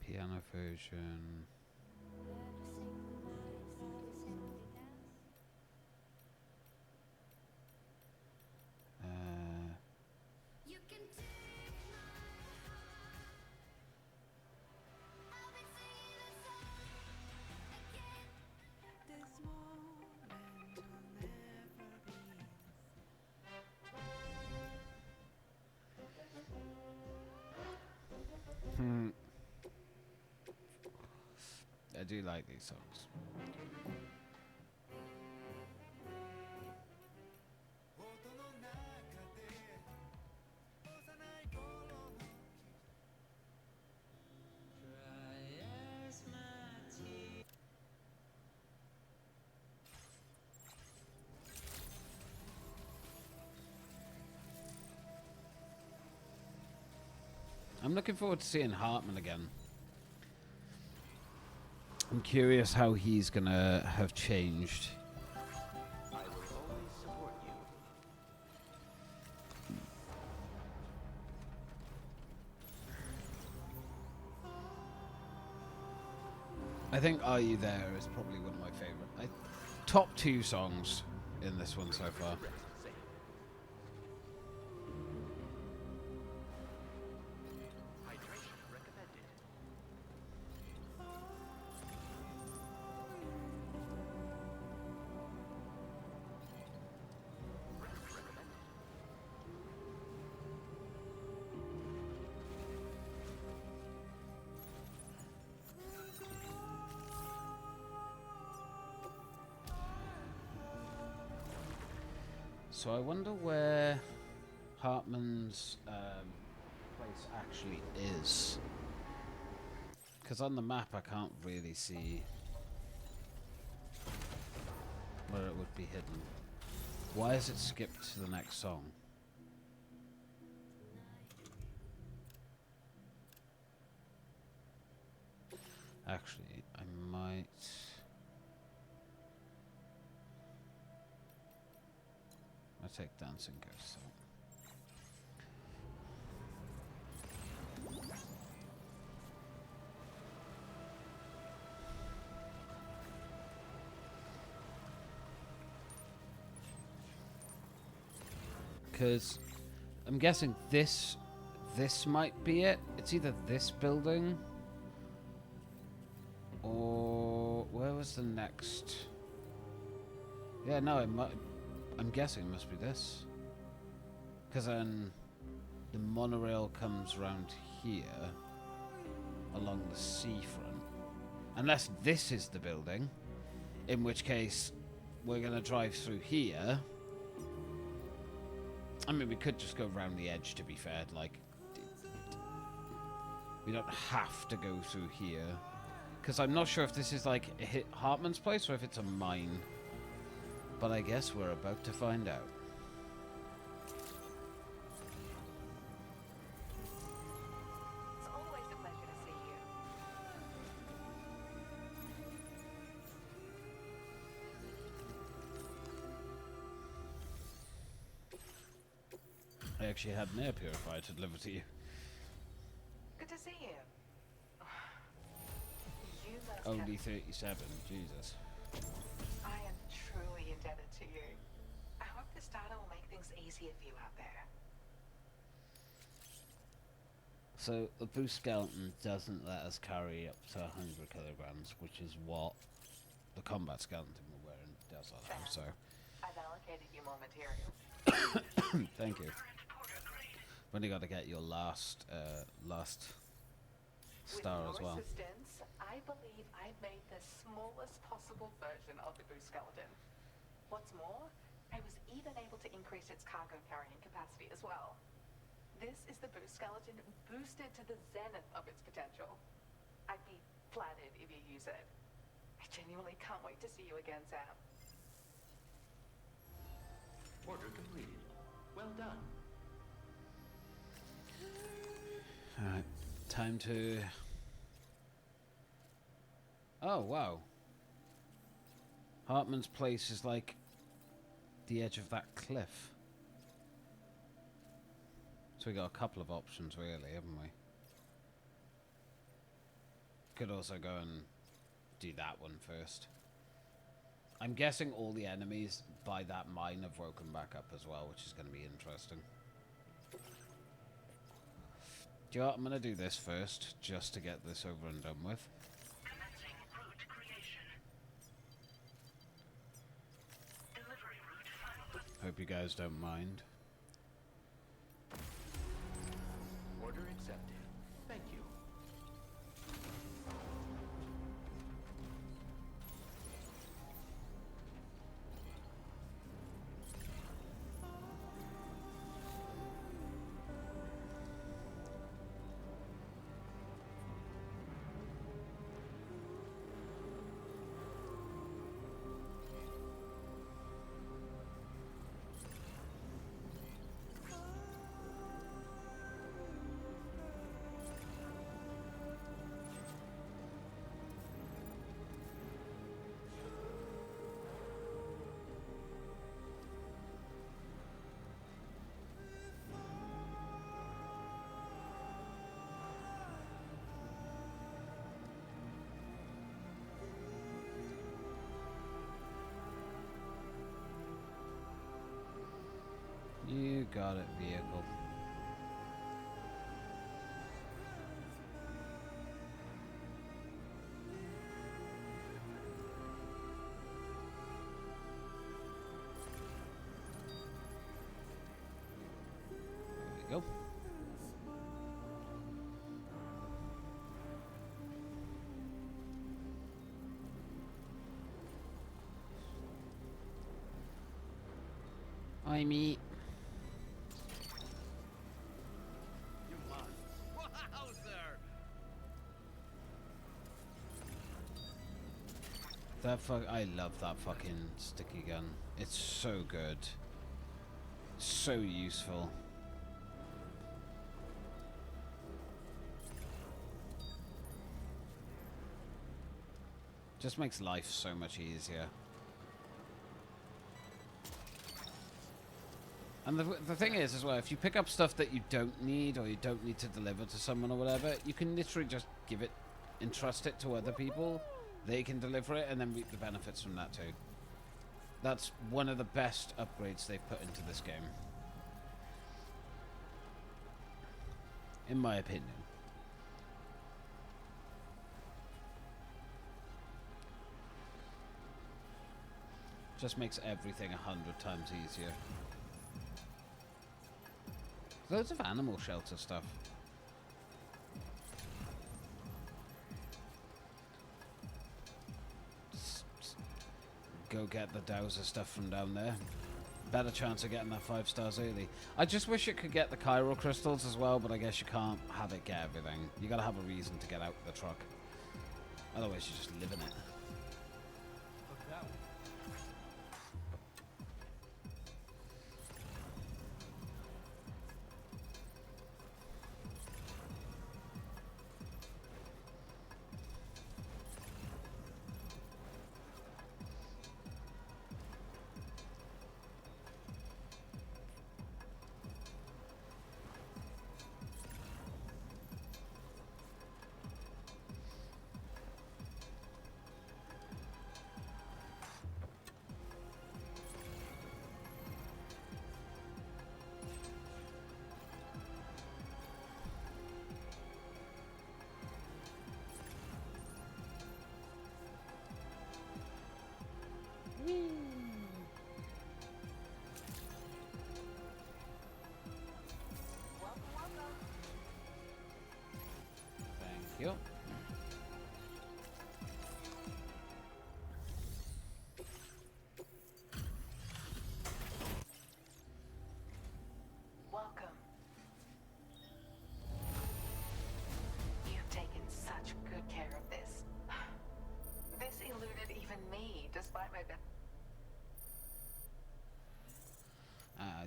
Piano version. I do like these songs. I'm looking forward to seeing Hartman again. I'm curious how he's gonna have changed. I will always support you. I think Are You There is probably one of my favorite. Top 2 songs in this one so far. Hydration recommended. So I wonder where Hartman's place actually is. Because on the map I can't really see where it would be hidden. Why has it skipped to the next song? Actually, I might... I'll take Dancing Ghost song. Because I'm guessing this might be it. It's either this building or where was the next? Yeah, no, I'm guessing it must be this. Because then the monorail comes around here along the seafront. Unless this is the building, in which case we're gonna drive through here. I mean, we could just go around the edge, to be fair. Like, we don't have to go through here. Because I'm not sure if this is, like, Hartman's place or if it's a mine. But I guess we're about to find out. It's always a pleasure to see you. I actually had an air purifier to deliver to you. Good to see you. You must Only have... 37, Jesus. I am truly indebted to you. I hope this data will make things easier for you out there. So, the boost skeleton doesn't let us carry up to 100 kilograms, which is what the combat skeleton we're wearing does allow, so... I've allocated you more materials. Thank you. Only got to get your last star as With well. your assistance, I believe I've made the smallest possible version of the boost skeleton. What's more, I was even able to increase its cargo carrying capacity as well. This is the boost skeleton boosted to the zenith of its potential. I'd be flattered if you use it. I genuinely can't wait to see you again, Sam. Order completed. Well done. Alright, time to... Oh, wow. Hartman's place is like the edge of that cliff. So we got a couple of options really, haven't we? Could also go and do that one first. I'm guessing all the enemies by that mine have woken back up as well, which is going to be interesting. Do you know what? I'm going to do this first, just to get this over and done with. Commencing route creation. Delivery route final. Hope you guys don't mind. Order accepted. Thank you. You got it, vehicle. There we go. Hi, me. I love that fucking sticky gun. It's so good. So useful. Just makes life so much easier. And the thing is, as well, if you pick up stuff that you don't need or you don't need to deliver to someone or whatever, you can literally just give it, entrust it to other people. They can deliver it and then reap the benefits from that too. That's one of the best upgrades they've put into this game. In my opinion. Just makes everything 100 times easier. Loads of animal shelter stuff. Go get the Dowser stuff from down there. Better chance of getting that 5 stars early. I just wish it could get the Chiral crystals as well, but I guess you can't have it get everything. You gotta have a reason to get out the truck. Otherwise you just live in it. Thank you. Welcome. You've taken such good care of this. This eluded even me, despite my best.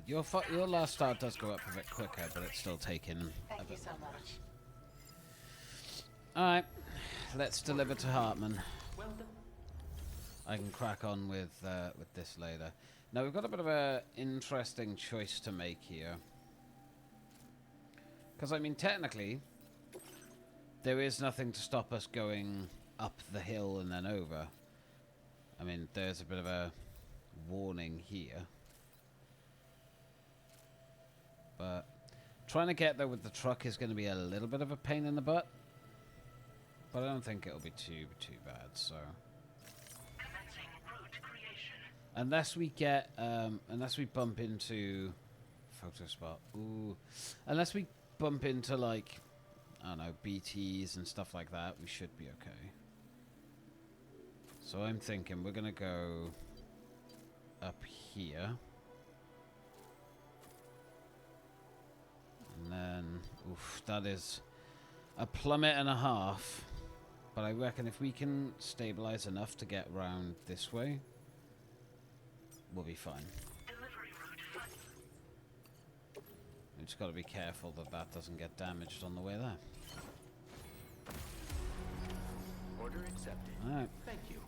Your last start does go up a bit quicker, but it's still taking a bit so longer. much. Alright, let's deliver to Hartman. I can crack on with this later. Now we've got a bit of an interesting choice to make here. Because, I mean, technically, there is nothing to stop us going up the hill and then over. I mean, there's a bit of a warning here. But trying to get there with the truck is going to be a little bit of a pain in the butt. But I don't think it'll be too bad, so. Unless we get, unless we bump into photo spot. Ooh. Unless we bump into, like, I don't know, BTs and stuff like that, we should be okay. So I'm thinking we're going to go up here. And then, oof, that is a plummet and a half. But I reckon if we can stabilize enough to get round this way, we'll be fine. We just got to be careful that that doesn't get damaged on the way there. Order accepted. Alright. Thank you.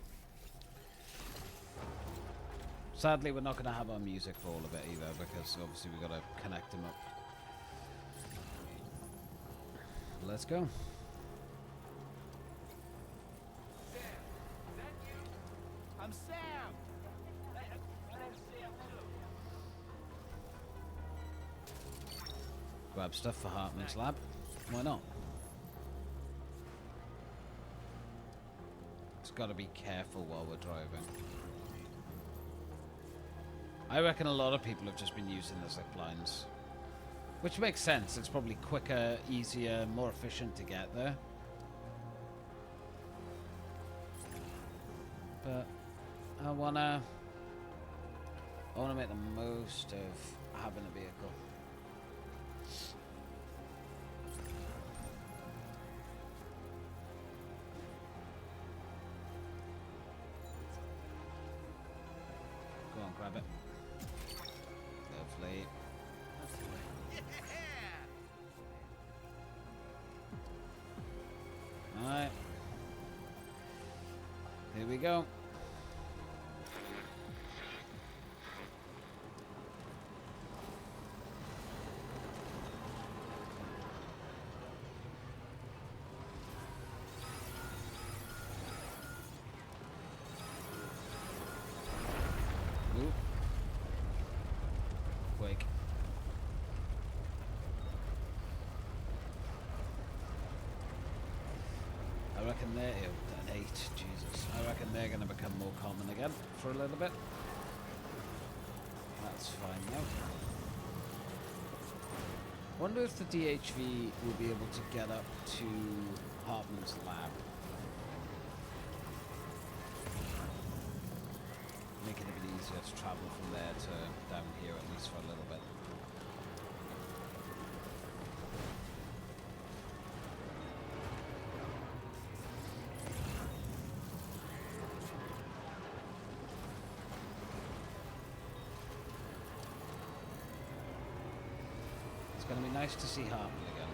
Sadly, we're not going to have our music for all of it either, because obviously we've got to connect them up. Let's go. Sam, is that you? I'm Sam. My name's Sam too. Grab stuff for Hartman's lab. Why not? Just got to be careful while we're driving. I reckon a lot of people have just been using the zip lines. Which makes sense. It's probably quicker, easier, more efficient to get there. But I wanna make the most of having a vehicle. on, grab it. Lovely. Alright. Here we go. Oop. Quake. I reckon they're an 8, Jesus. I reckon they're going to become more common again for a little bit. That's fine now. Wonder if the DHV will be able to get up to Hartman's lab. Make it a bit easier to travel from there to down here, at least for a little bit. It's going to be nice to see Hartman again.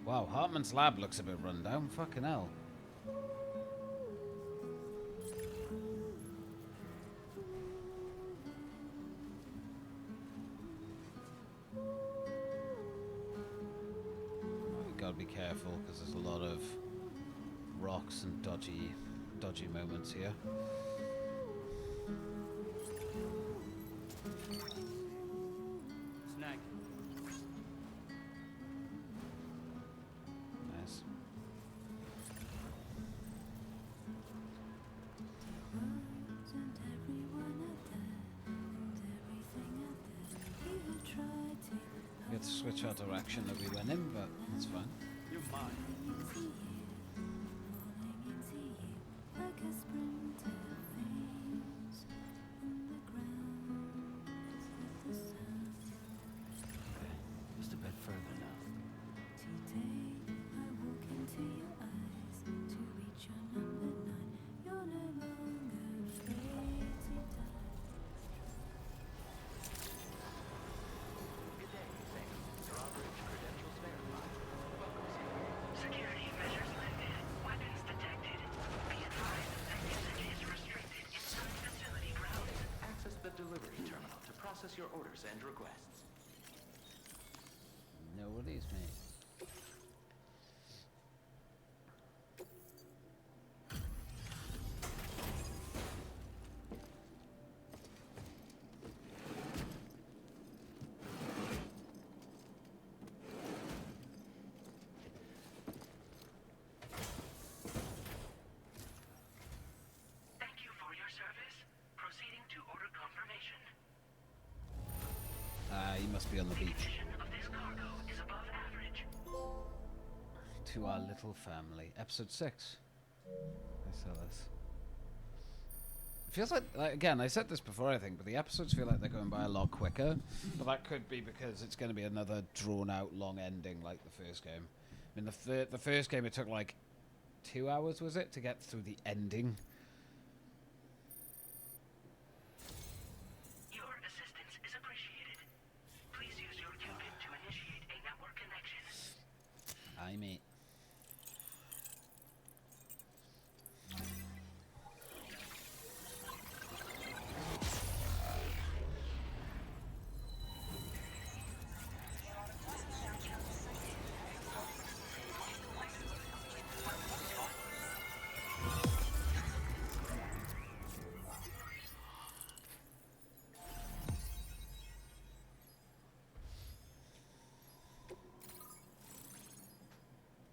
Wow, Hartman's lab looks a bit run down. Fucking hell. Right, gotta be careful because there's a lot of rocks and dodgy moments here. Snag. Nice. We had to switch our direction that we went in, but that's fine. You're mine. Just a bit further now. Security measures lifted. Weapons detected. Be advised that usage is restricted inside facility grounds. Access the delivery terminal to process your orders and requests. No worries, mate. Thank you for your service. Proceeding to order confirmation. You must be on the beach. Condition of this cargo is above average. To our little family. Episode 6. I saw this. It feels like, again, I said this before, I think, but the episodes feel like they're going by a lot quicker. But that could be because it's going to be another drawn-out, long ending like the first game. I mean, the first game, it took like 2 hours, was it, to get through the ending? Your assistance is appreciated. Please use your Q-pin to initiate a network connection. Aye, mate.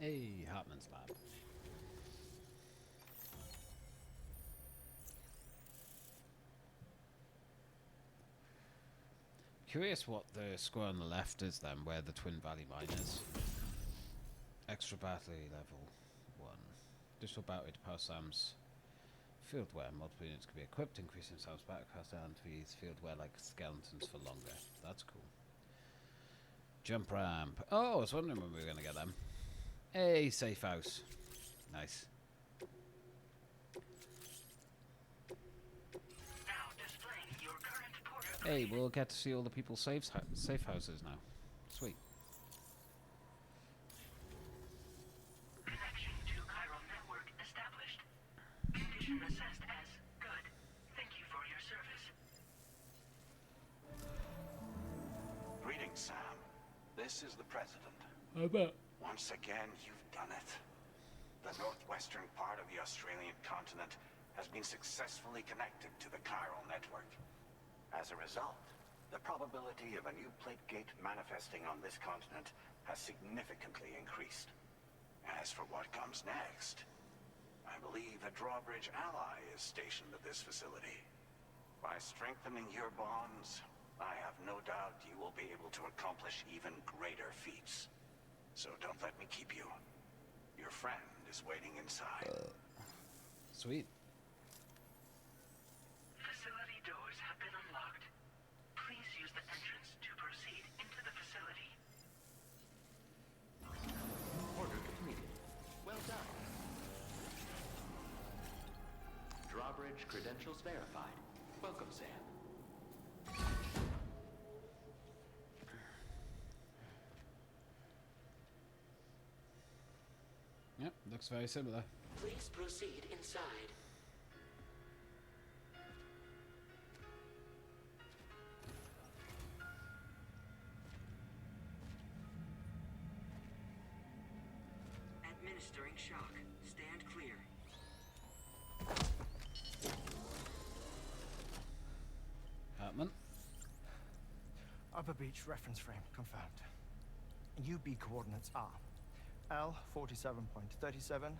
Hey, Hartman's lab. Curious what the square on the left is then, where the Twin Valley mine is. Extra battery level 1. Additional battery to power Sam's field wear. Multiple units can be equipped, increasing Sam's battery capacity and to use field wear like skeletons for longer. That's cool. Jump ramp. Oh, I was wondering when we were going to get them. Hey, safe house. Nice. Hey, we'll get to see all the people's safe houses now. Sweet. Connection to chiral network established. Condition assessed as good. Thank you for your service. Greetings, Sam. This is the President. I bet. Once again, you've done it. The northwestern part of the Australian continent has been successfully connected to the chiral network. As a result, the probability of a new plate gate manifesting on this continent has significantly increased. As for what comes next, I believe a drawbridge ally is stationed at this facility. By strengthening your bonds, I have no doubt you will be able to accomplish even greater feats. So don't let me keep you. Your friend is waiting inside. Sweet. Facility doors have been unlocked. Please use the entrance to proceed into the facility. Order completed. Well done. Drawbridge credentials verified. Welcome, Sam. Yep, looks very similar. Please proceed inside. Administering shock. Stand clear. Hartman. Upper beach reference frame confirmed. UB coordinates are L 47.37,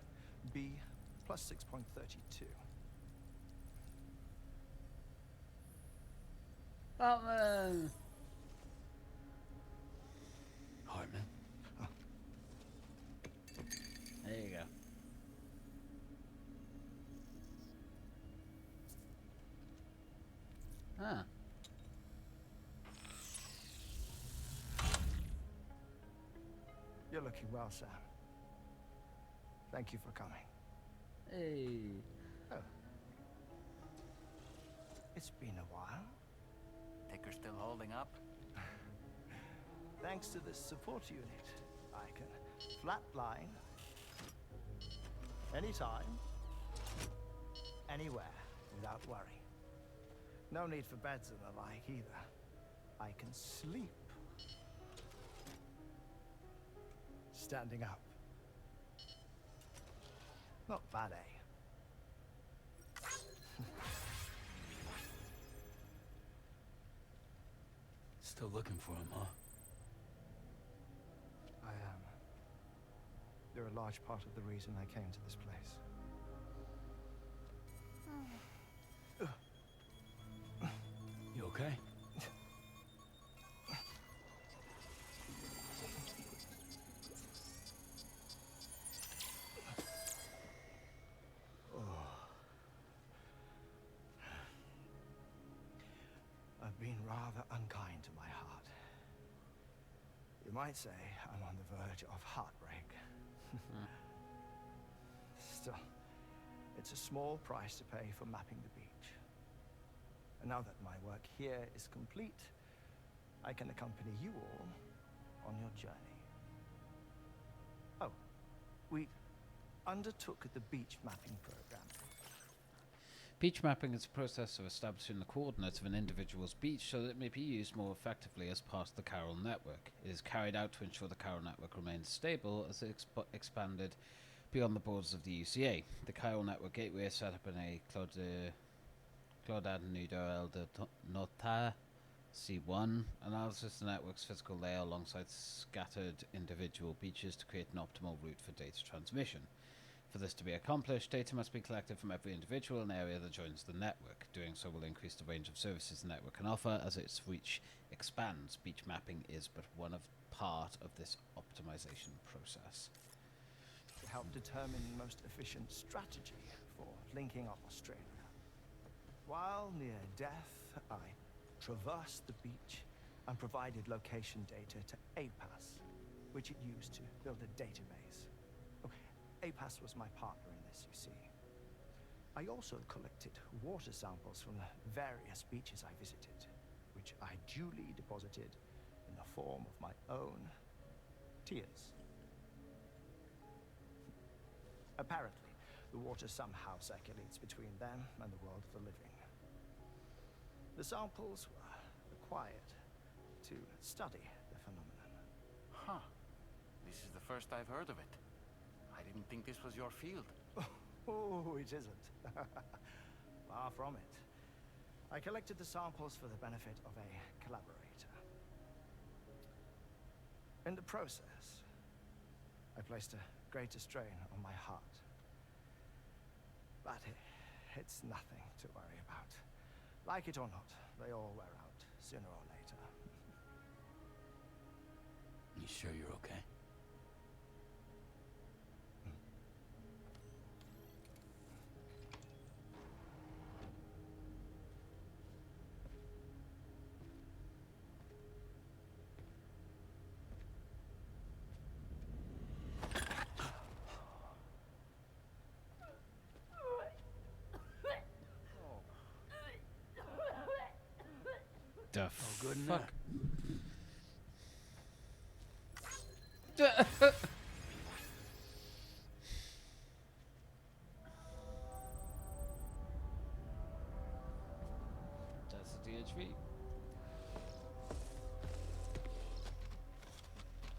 B plus 6.32. Hartman! Hartman. Oh. There you go. Ah. You're looking well, Sam. Thank you for coming. Hey. Oh. It's been a while. Ticker still holding up? Thanks to this support unit, I can flatline anytime, anywhere, without worry. No need for beds and the like either. I can sleep standing up. Not bad, eh? Still looking for him, huh? I am. You're a large part of the reason I came to this place. You okay? I've been rather unkind to my heart. You might say I'm on the verge of heartbreak. Still, it's a small price to pay for mapping the beach. And now that my work here is complete, I can accompany you all on your journey. Oh, we undertook the beach mapping program. Beach mapping is a process of establishing the coordinates of an individual's beach so that it may be used more effectively as part of the chiral network. It is carried out to ensure the chiral network remains stable as it expanded beyond the borders of the UCA. The chiral network gateway is set up in a Claudad Nudo de Nota C1 analysis the network's physical layer alongside scattered individual beaches to create an optimal route for data transmission. For this to be accomplished, data must be collected from every individual in the area that joins the network. Doing so will increase the range of services the network can offer as its reach expands. Beach mapping is but one of part of this optimization process. To help determine the most efficient strategy for linking up Australia. While near death, I traversed the beach and provided location data to APAS, which it used to build a database. Oh, APAS was my partner in this, you see. I also collected water samples from the various beaches I visited, which I duly deposited in the form of my own tears. Apparently, the water somehow circulates between them and the world of the living. The samples were required to study the phenomenon. Huh. This is the first I've heard of it. I didn't think this was your field. Oh, it isn't. Far from it. I collected the samples for the benefit of a collaborator. In the process, I placed a greater strain on my heart. But it's nothing to worry about. Like it or not, they all wear out sooner or later. You sure you're okay? The good fuck? That's the DHV.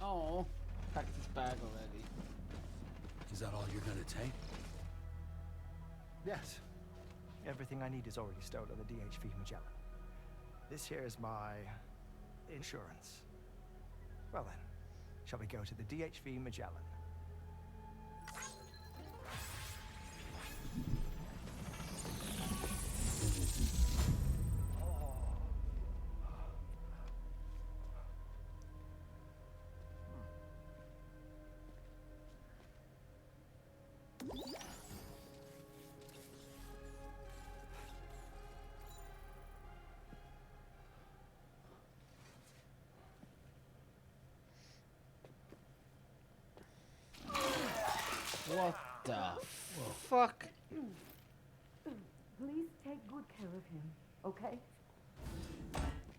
Oh, packed his bag already. Is that all you're gonna take? Yes. Everything I need is already stowed on the DHV Magellan. This here is my insurance. Well then, shall we go to the DHV Magellan? What the fuck? Please take good care of him, okay?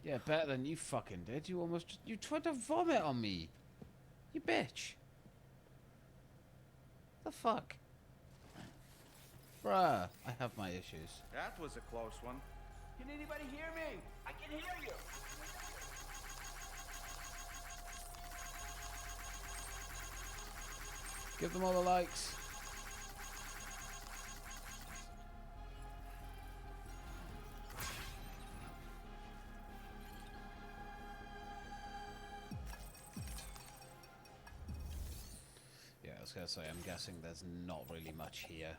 Yeah, better than you fucking did. You tried to vomit on me. You bitch. The fuck? Bruh, I have my issues. That was a close one. Can anybody hear me? I can hear you. Give them all the likes. Yeah, I was gonna say, I'm guessing there's not really much here.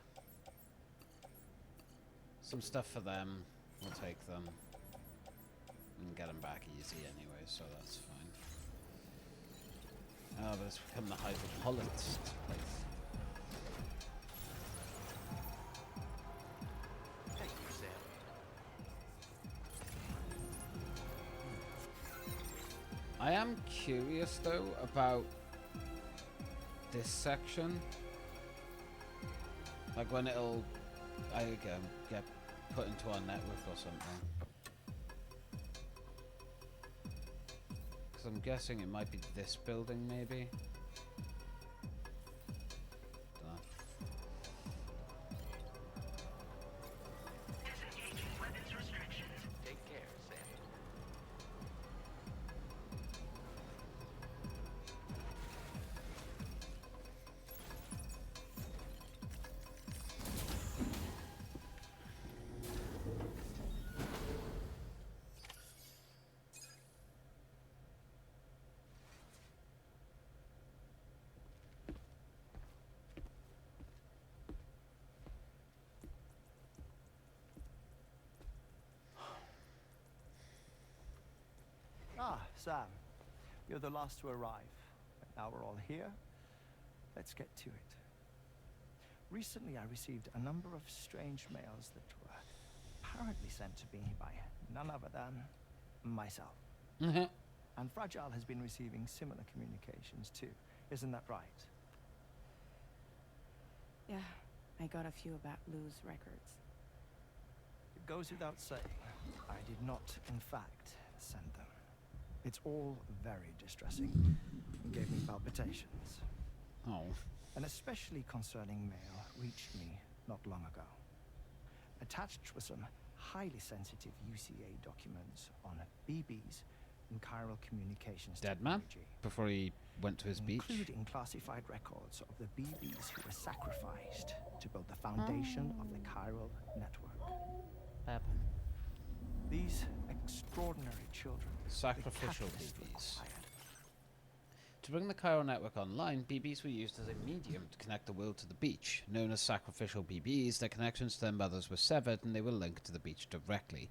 Some stuff for them. We'll take them. We can get them back easy anyway, so that's fine. Oh, but it's become the hydropolits place. Thank you, Sam. I am curious though about this section. Like when it'll get put into our network or something. Because I'm guessing it might be this building maybe. Dunno. Disengaging weapons restrictions. Take care, Sam. Ah, Sam. You're the last to arrive. Now we're all here. Let's get to it. Recently, I received a number of strange mails that were apparently sent to me by none other than myself. And Fragile has been receiving similar communications too. Isn't that right? Yeah, I got a few about Lou's records. It goes without saying, I did not, in fact, send them. It's all very distressing and gave me palpitations. Oh. An especially concerning mail reached me not long ago. Attached were some highly sensitive UCA documents on BBs and chiral communications Dead man? technology, Before he went to his beach? including classified records of the BBs who were sacrificed to build the foundation of the chiral network. These extraordinary children, Sacrificial the catalyst BBs. required. To bring the chiral network online, BBs were used as a medium to connect the world to the beach. Known as sacrificial BBs, their connections to their mothers were severed and they were linked to the beach directly.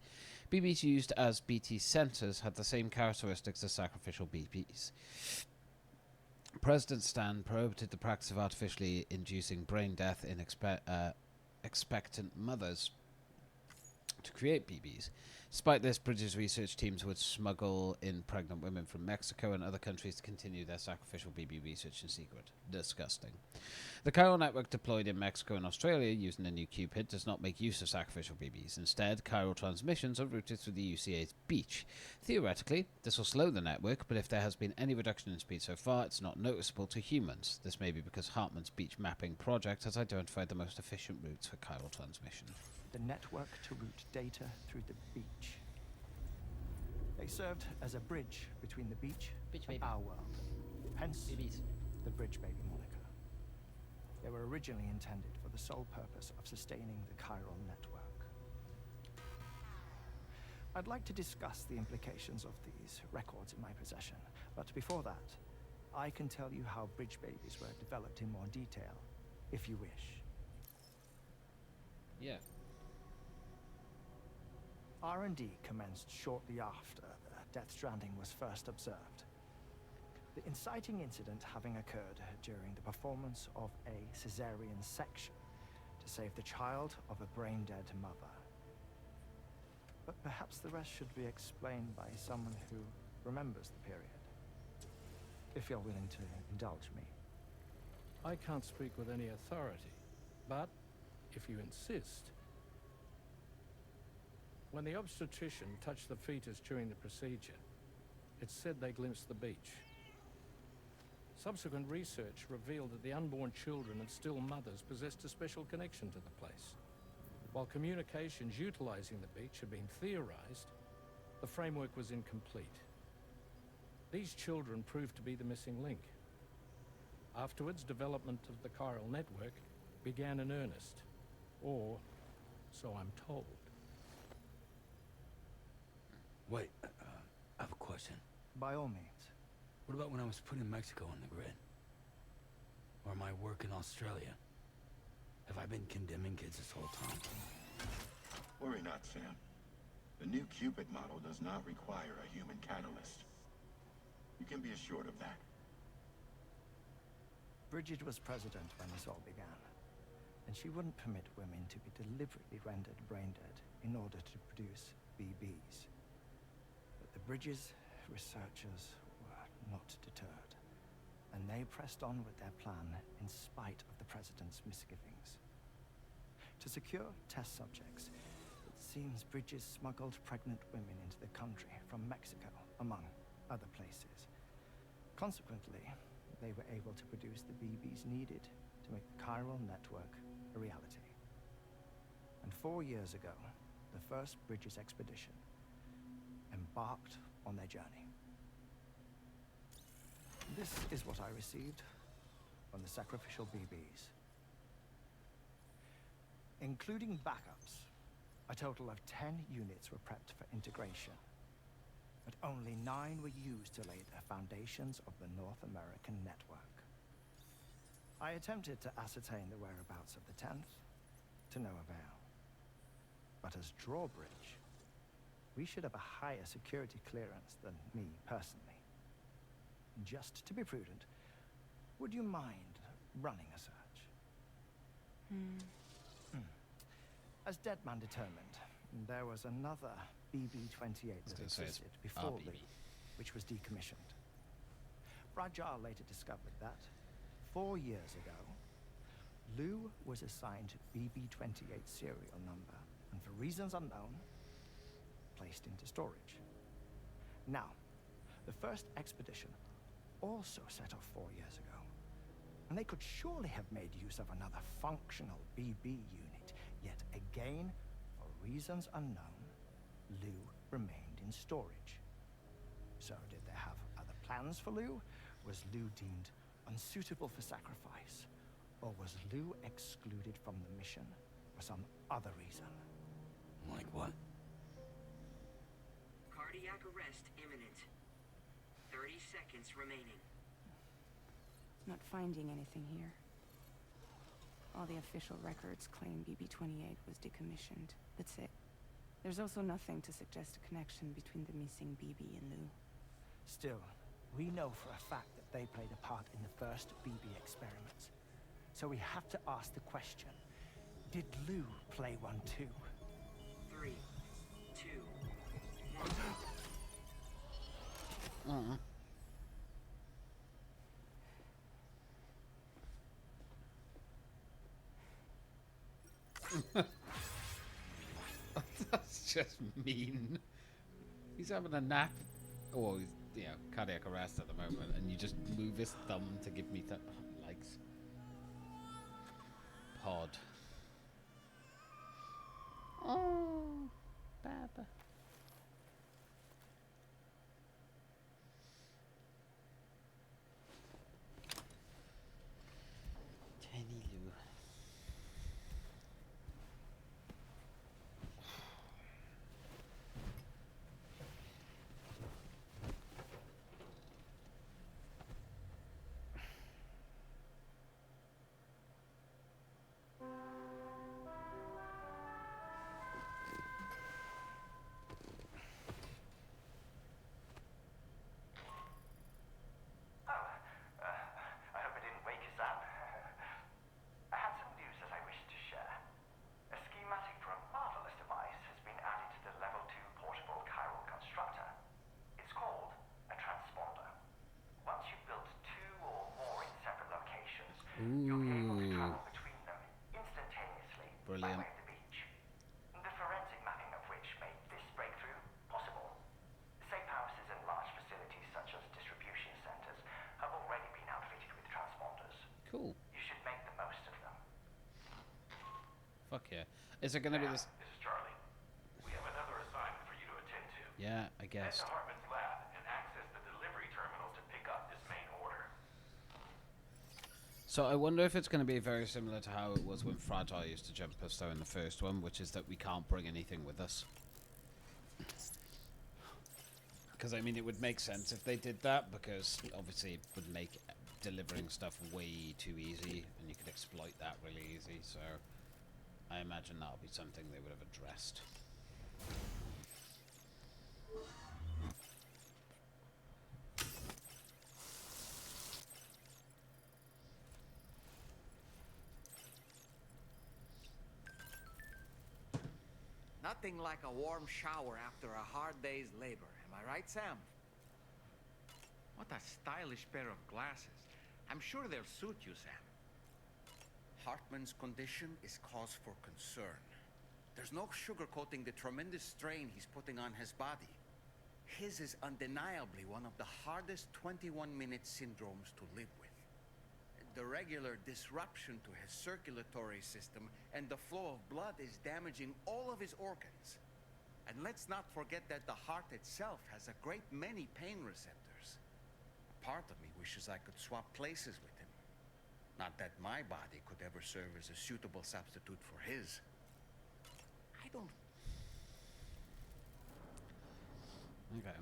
BBs used as BT centers had the same characteristics as sacrificial BBs. President Stan prohibited the practice of artificially inducing brain death in expectant mothers to create BBs. Despite this, British research teams would smuggle in pregnant women from Mexico and other countries to continue their sacrificial BB research in secret. Disgusting. The chiral network deployed in Mexico and Australia using the new Cupid does not make use of sacrificial BBs. Instead, chiral transmissions are routed through the UCA's beach. Theoretically, this will slow the network, but if there has been any reduction in speed so far, it's not noticeable to humans. This may be because Hartman's beach mapping project has identified the most efficient routes for chiral transmission. The network to route data through the beach. They served as a bridge between the beach and our world. Hence, the Bridge Baby moniker. They were originally intended for the sole purpose of sustaining the chiral network. I'd like to discuss the implications of these records in my possession, but before that, I can tell you how Bridge Babies were developed in more detail, if you wish. Yeah. R&D commenced shortly after Death Stranding was first observed. The inciting incident having occurred during the performance of a caesarean section to save the child of a brain-dead mother. But perhaps the rest should be explained by someone who remembers the period. If you're willing to indulge me. I can't speak with any authority, but if you insist. When the obstetrician touched the fetus during the procedure, it's said they glimpsed the beach. Subsequent research revealed that the unborn children and still mothers possessed a special connection to the place. While communications utilizing the beach had been theorized, the framework was incomplete. These children proved to be the missing link. Afterwards, development of the chiral network began in earnest, or so I'm told. Wait, I have a question. By all means. What about when I was putting Mexico on the grid? Or my work in Australia? Have I been condemning kids this whole time? Worry not, Sam. The new Cupid model does not require a human catalyst. You can be assured of that. Bridget was president when this all began, and she wouldn't permit women to be deliberately rendered brain dead in order to produce BBs. But the Bridges researchers were not deterred, and they pressed on with their plan in spite of the president's misgivings. To secure test subjects, it seems Bridges smuggled pregnant women into the country from Mexico, among other places. Consequently, they were able to produce the BBs needed to make the chiral network a reality. And 4 years ago, the first Bridges expedition embarked on their journey. This is what I received from the sacrificial BBs. Including backups, a total of 10 units were prepped for integration, but only 9 were used to lay the foundations of the North American network. I attempted to ascertain the whereabouts of the 10th, to no avail. But as drawbridge, we should have a higher security clearance than me personally. Just to be prudent, would you mind running a search? As Deadman determined, there was another BB-28 that existed before Lou, which was decommissioned. Rajah later discovered that 4 years ago, Lou was assigned BB-28 serial number, and for reasons unknown, placed into storage. Now, the first expedition also set off 4 years ago, and they could surely have made use of another functional BB unit, yet again, for reasons unknown, Lou remained in storage. So did they have other plans for Lou? Was Lou deemed unsuitable for sacrifice? Or was Lou excluded from the mission for some other reason? Like what? Cardiac arrest imminent. 30 seconds remaining. Not finding anything here. All the official records claim BB-28 was decommissioned. That's it. There's also nothing to suggest a connection between the missing BB and Lou. Still, we know for a fact that they played a part in the first BB experiments. So we have to ask the question, did Lou play one too? 3, 2, 1. That's just mean. He's having a nap. Or he's, cardiac arrest at the moment, and you just move his thumb to give me likes. Pod. Oh, Baba. Tiny Lou. I hope I didn't wake you, Sam. I had some news that I wished to share. A schematic for a marvelous device has been added to the Level 2 portable chiral constructor. It's called a transponder. Once you've built 2 or more in separate locations, you'll be able to travel between them instantaneously by way of the beach. The forensic mapping of which made this breakthrough possible. Safe houses and large facilities such as distribution centers have already been outfitted with transponders. Cool. You should make the most of them. Fuck yeah. Is it gonna be this? This is Charlie. We have another assignment for you to attend to. Yeah, I Head guess. to Hartman's lab and access the delivery terminal to pick up this main order. So I wonder if it's going to be very similar to how it was when Fragile used to jump us though in the first one, which is that we can't bring anything with us. Because I mean, it would make sense if they did that, because obviously it would make delivering stuff way too easy, and you could exploit that really easy. So I imagine that'll be something they would have addressed. Nothing like a warm shower after a hard day's labor. Am I right, Sam? What a stylish pair of glasses. I'm sure they'll suit you, Sam. Hartman's condition is cause for concern. There's no sugarcoating the tremendous strain he's putting on his body. His is undeniably one of the hardest 21-minute syndromes to live with. The regular disruption to his circulatory system and the flow of blood is damaging all of his organs. And let's not forget that the heart itself has a great many pain receptors. Part of me wishes I could swap places with him. Not that my body could ever serve as a suitable substitute for his. I don't... Okay.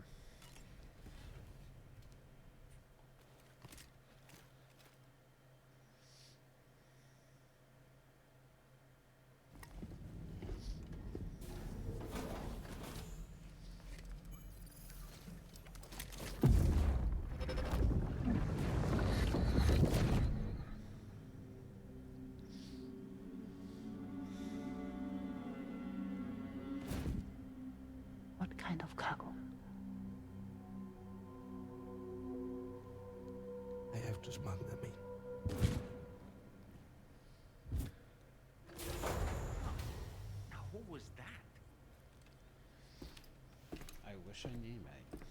just mad at me. Now, who was that? I wish I knew, mate.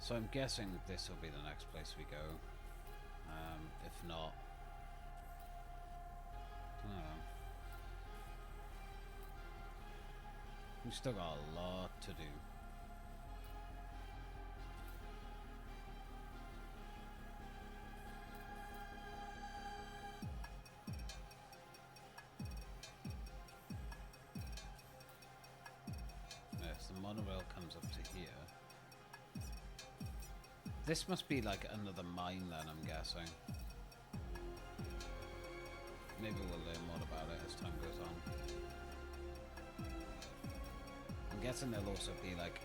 So I'm guessing this will be the next place we go. If not, I don't know. We've still got a lot to do. Yes, the monorail comes up to here. This must be like another mine then, I'm guessing. Maybe we'll learn more about it as time goes on. I'm guessing there'll also be like,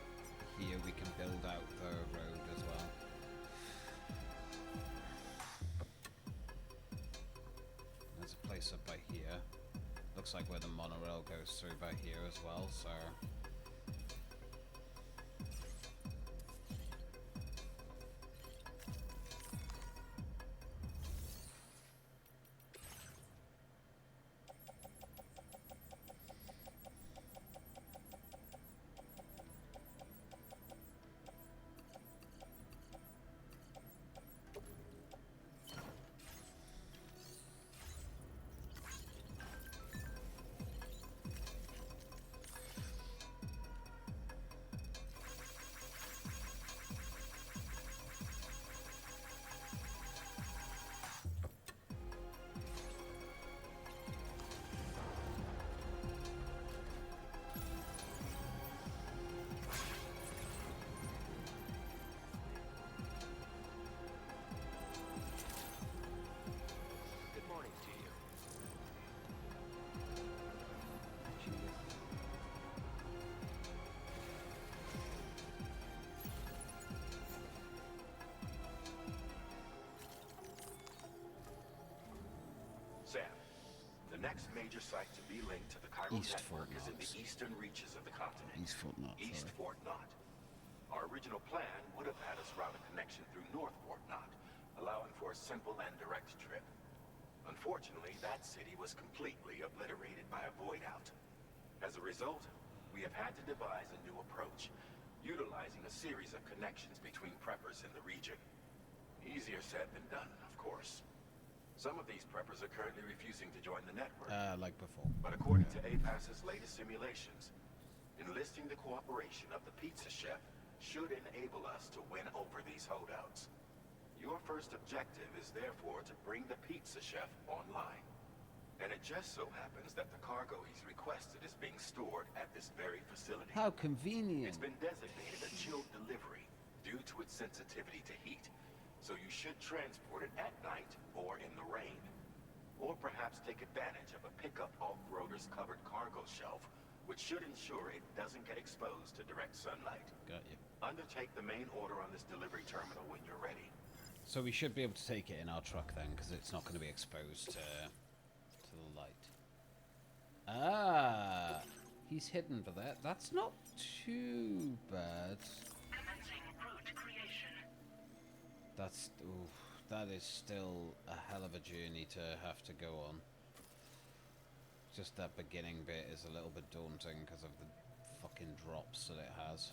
here we can build out the road as well. There's a place up by here. Looks like where the monorail goes through by here as well, so... Sam, the next major site to be linked to the Chiral East network Fort is in the Knox. eastern reaches of the continent. East Fort Knox, East sorry. Fort Knot. Our original plan would have had us route a connection through North Fort Knot, allowing for a simple and direct trip. Unfortunately, that city was completely obliterated by a void out. As a result, we have had to devise a new approach, utilizing a series of connections between preppers in the region. Easier said than done, of course. Some of these preppers are currently refusing to join the network. Like before. But according to APAS's latest simulations, enlisting the cooperation of the pizza chef should enable us to win over these holdouts. Your first objective is therefore to bring the pizza chef online. And it just so happens that the cargo he's requested is being stored at this very facility. How convenient. It's been designated a chilled delivery due to its sensitivity to heat. So you should transport it at night or in the rain. Or perhaps take advantage of a pickup off-roader's covered cargo shelf, which should ensure it doesn't get exposed to direct sunlight. Got you. Undertake the main order on this delivery terminal when you're ready. So we should be able to take it in our truck then, because it's not going to be exposed to the light. Ah, he's hidden for that. That's not too bad. Commencing route creation. That's, oof, that is still a hell of a journey to have to go on. Just that beginning bit is a little bit daunting because of the fucking drops that it has.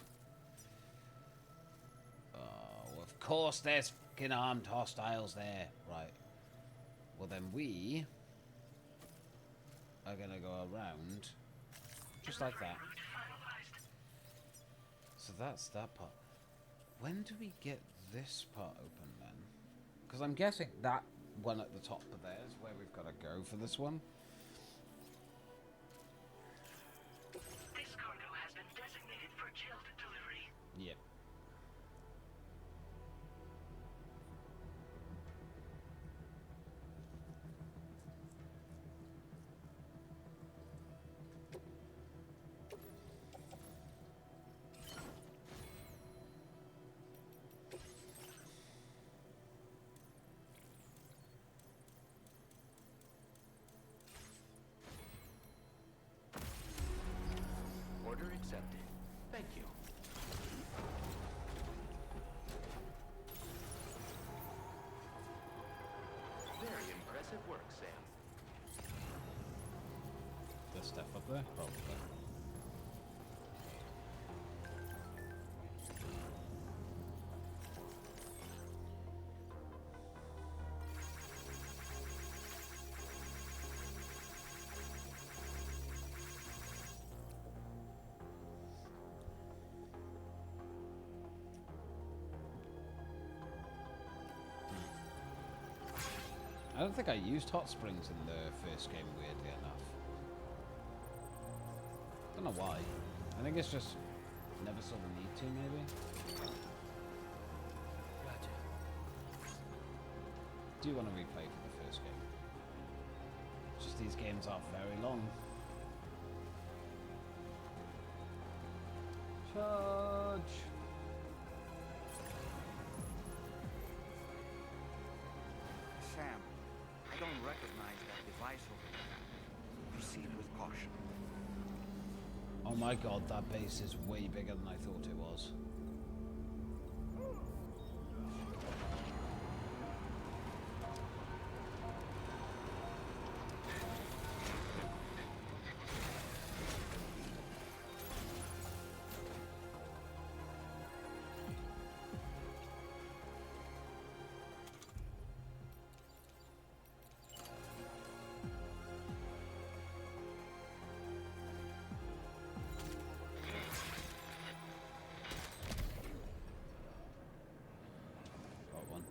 Oh, of course there's fucking armed hostiles there. Right. Well then we are gonna go around just like that. So that's that part. When do we get this part open then? Because I'm guessing that one at the top of there is where we've got to go for this one. This cargo has been designated for chilled delivery. Yep. it work, Sam? There's stuff up there? Probably. I don't think I used hot springs in the first game, weirdly enough. Don't know why. I think it's just never saw the need to, maybe. Gotcha. Do want to replay for the first game. It's just these games are very long. Charge! Sam, I don't recognize that device over there. Proceed with caution. Oh my god, that base is way bigger than I thought it was. Got one.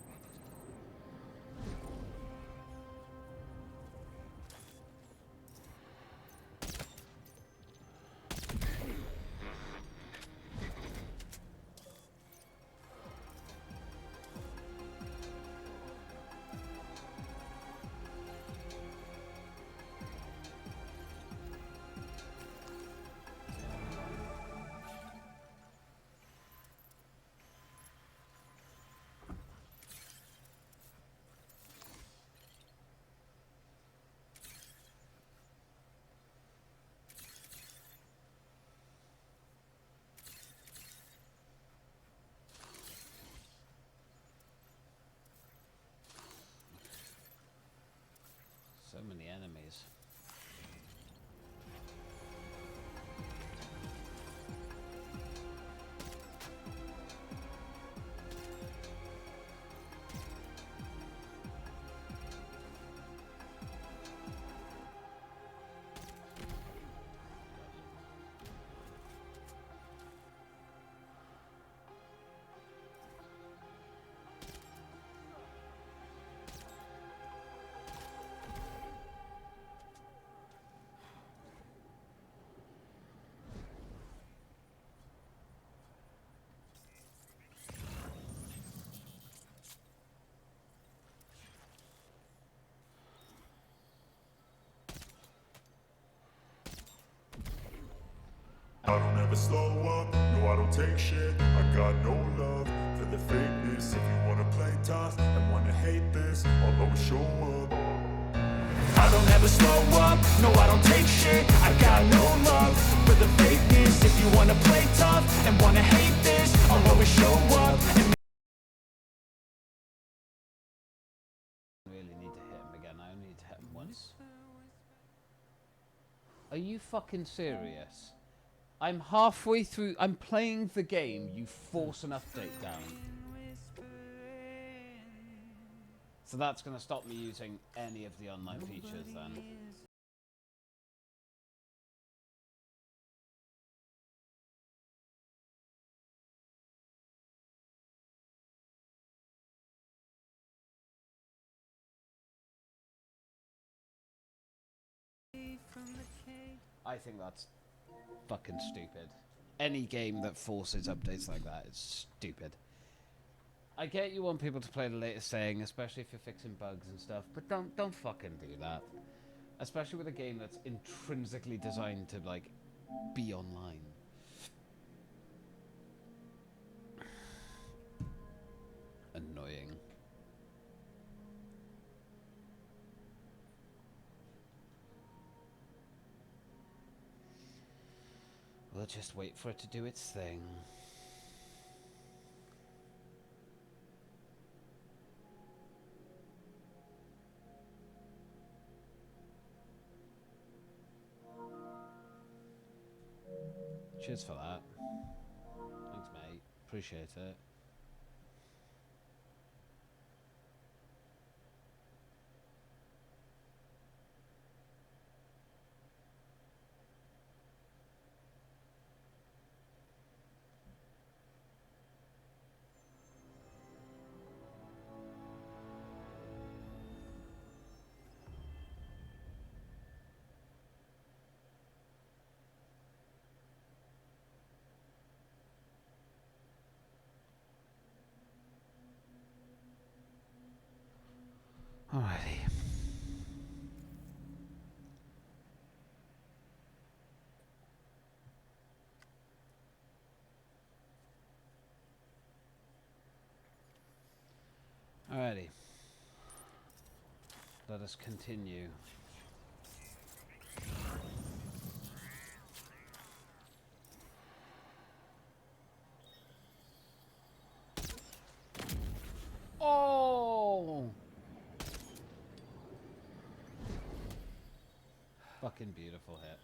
So many enemies. I don't ever slow up, no I don't take shit. I got no love for the fakeness. If you wanna play tough and wanna hate this, I'll always show up. I don't ever slow up, no I don't take shit. I got no love for the fakeness. If you wanna play tough and wanna hate this, I'll always show up. And Really need to hit him again. I only need to hit him once. Are you fucking serious? I'm halfway through. I'm playing the game. You force an update down. So that's going to stop me using any of the online features then. I think that's fucking stupid. Any game that forces updates like that is stupid. I get you want people to play the latest thing, especially if you're fixing bugs and stuff, but don't fucking do that. Especially with a game that's intrinsically designed to, like, be online. Annoying. We'll just wait for it to do its thing. Cheers for that. Thanks, mate. Appreciate it. Alrighty. Alrighty. Let us continue. Oh! Fucking beautiful hit.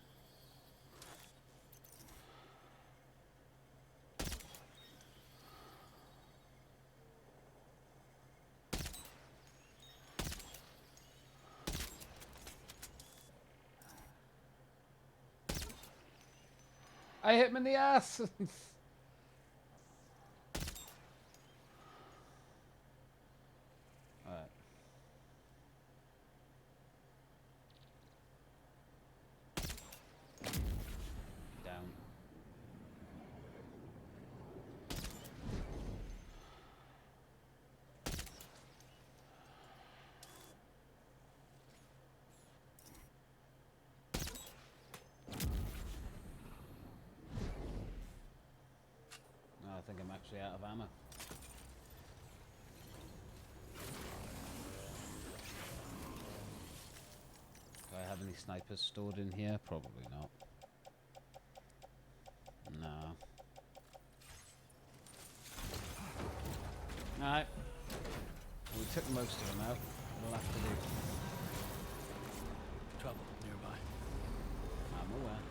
I hit him in the ass! Alright. Down. No, I think I'm actually out of ammo. Do I have any snipers stored in here? Probably not. No. Alright. We took most of them out. We'll have to do. Trouble nearby. I'm aware.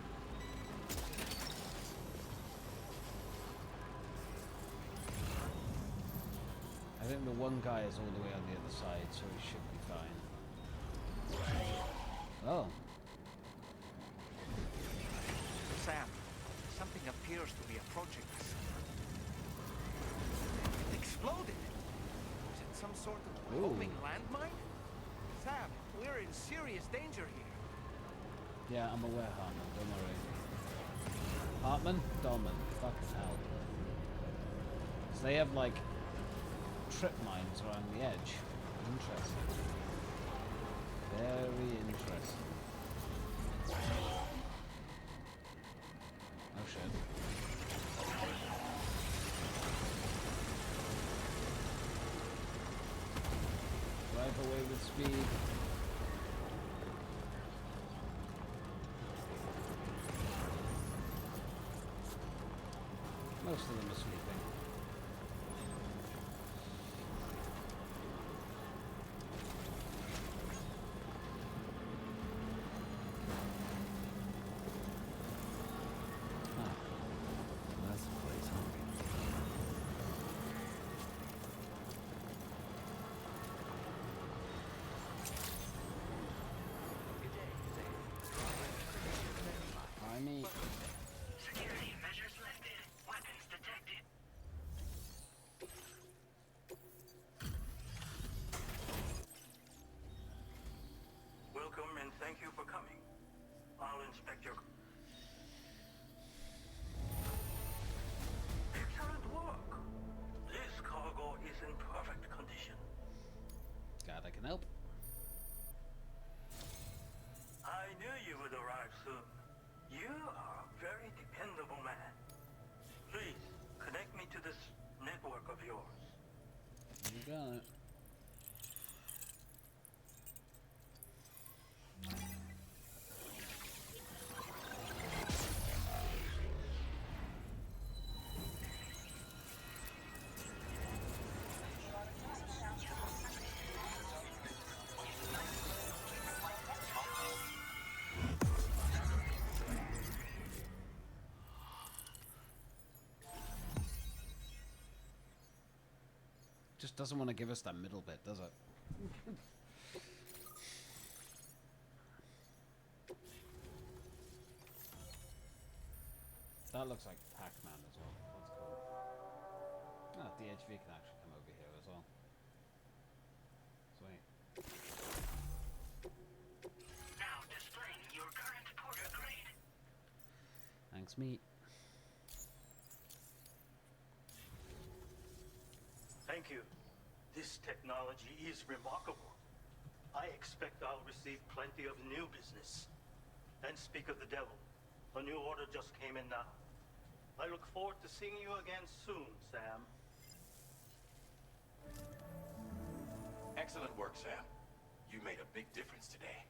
I think the one guy is all the way on the other side, so he should be fine. Oh. Sam, something appears to be approaching us. It exploded. Was it some sort of homing landmine? Sam, we're in serious danger here. Yeah, I'm aware, Hartman. Don't worry. Hartman? Dolman. Fucking hell. So they have, like, trip mines around the edge. Interesting. Very interesting. Oh shit. Drive away with speed. Most of them are sleeping. That's the place, huh? I need. Security measures lifted. Weapons detected. Welcome and thank you for coming. I'll inspect your... Excellent work. This cargo is in perfect condition. God, I can help. I knew you would arrive soon. You are a very dependable man. Please, connect me to this network of yours. You got it. just doesn't want to give us that middle bit, does it? That looks like Pac-Man as well. That's cool. Ah, the HV can actually come over here as well. Sweet. Now displaying your current porter grade. Thanks, meat. Thank you. This technology is remarkable. I expect I'll receive plenty of new business. And speak of the devil, a new order just came in now. I look forward to seeing you again soon, Sam. Excellent work, Sam. You made a big difference today.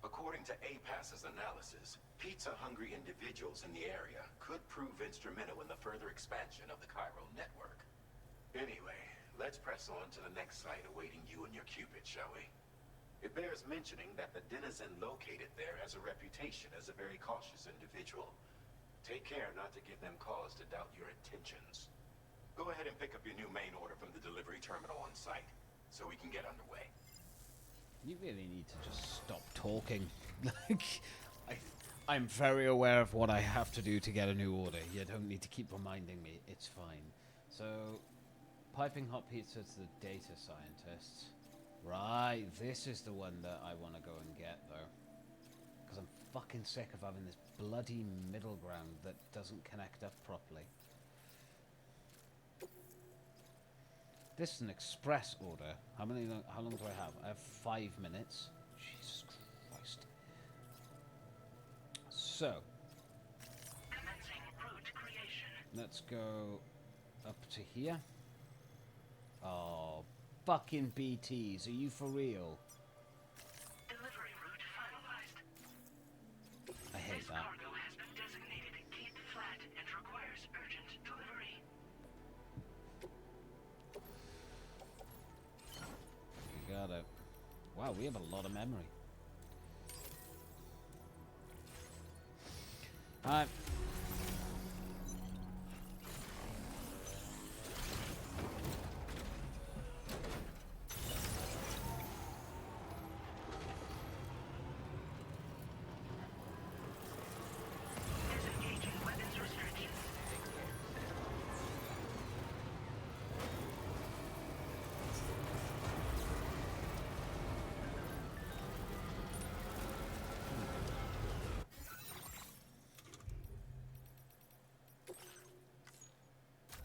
According to APAS's analysis, pizza-hungry individuals in the area could prove instrumental in the further expansion of the Cairo network. Anyway, let's press on to the next site awaiting you and your Cupid, shall we? It bears mentioning that the denizen located there has a reputation as a very cautious individual. Take care not to give them cause to doubt your intentions. Go ahead and pick up your new main order from the delivery terminal on site, so we can get underway. You really need to just stop talking. Like, I'm very aware of what I have to do to get a new order. You don't need to keep reminding me. It's fine. So, piping hot pizza to the data scientists. Right, this is the one that I want to go and get, though. Because I'm fucking sick of having this bloody middle ground that doesn't connect up properly. This is an express order. How long do I have? I have 5 minutes. Jesus Christ. So, let's go up to here. Oh, fucking BTs. Are you for real? Delivery route finalized. I hate This that. cargo has been designated Keith Flat and requires urgent delivery. We got it. Wow, we have a lot of memory. Alright. Disengaging weapons restrictions.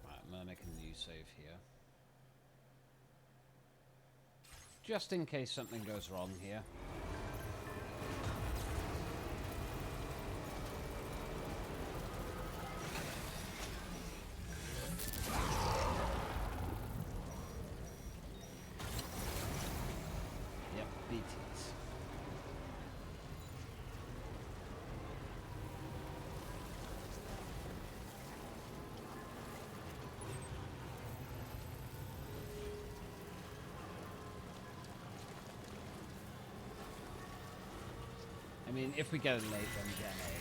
Right, I'm gonna make a new save here. Just in case something goes wrong here. Yep, BTs. I mean, if we get it late, then we get an A.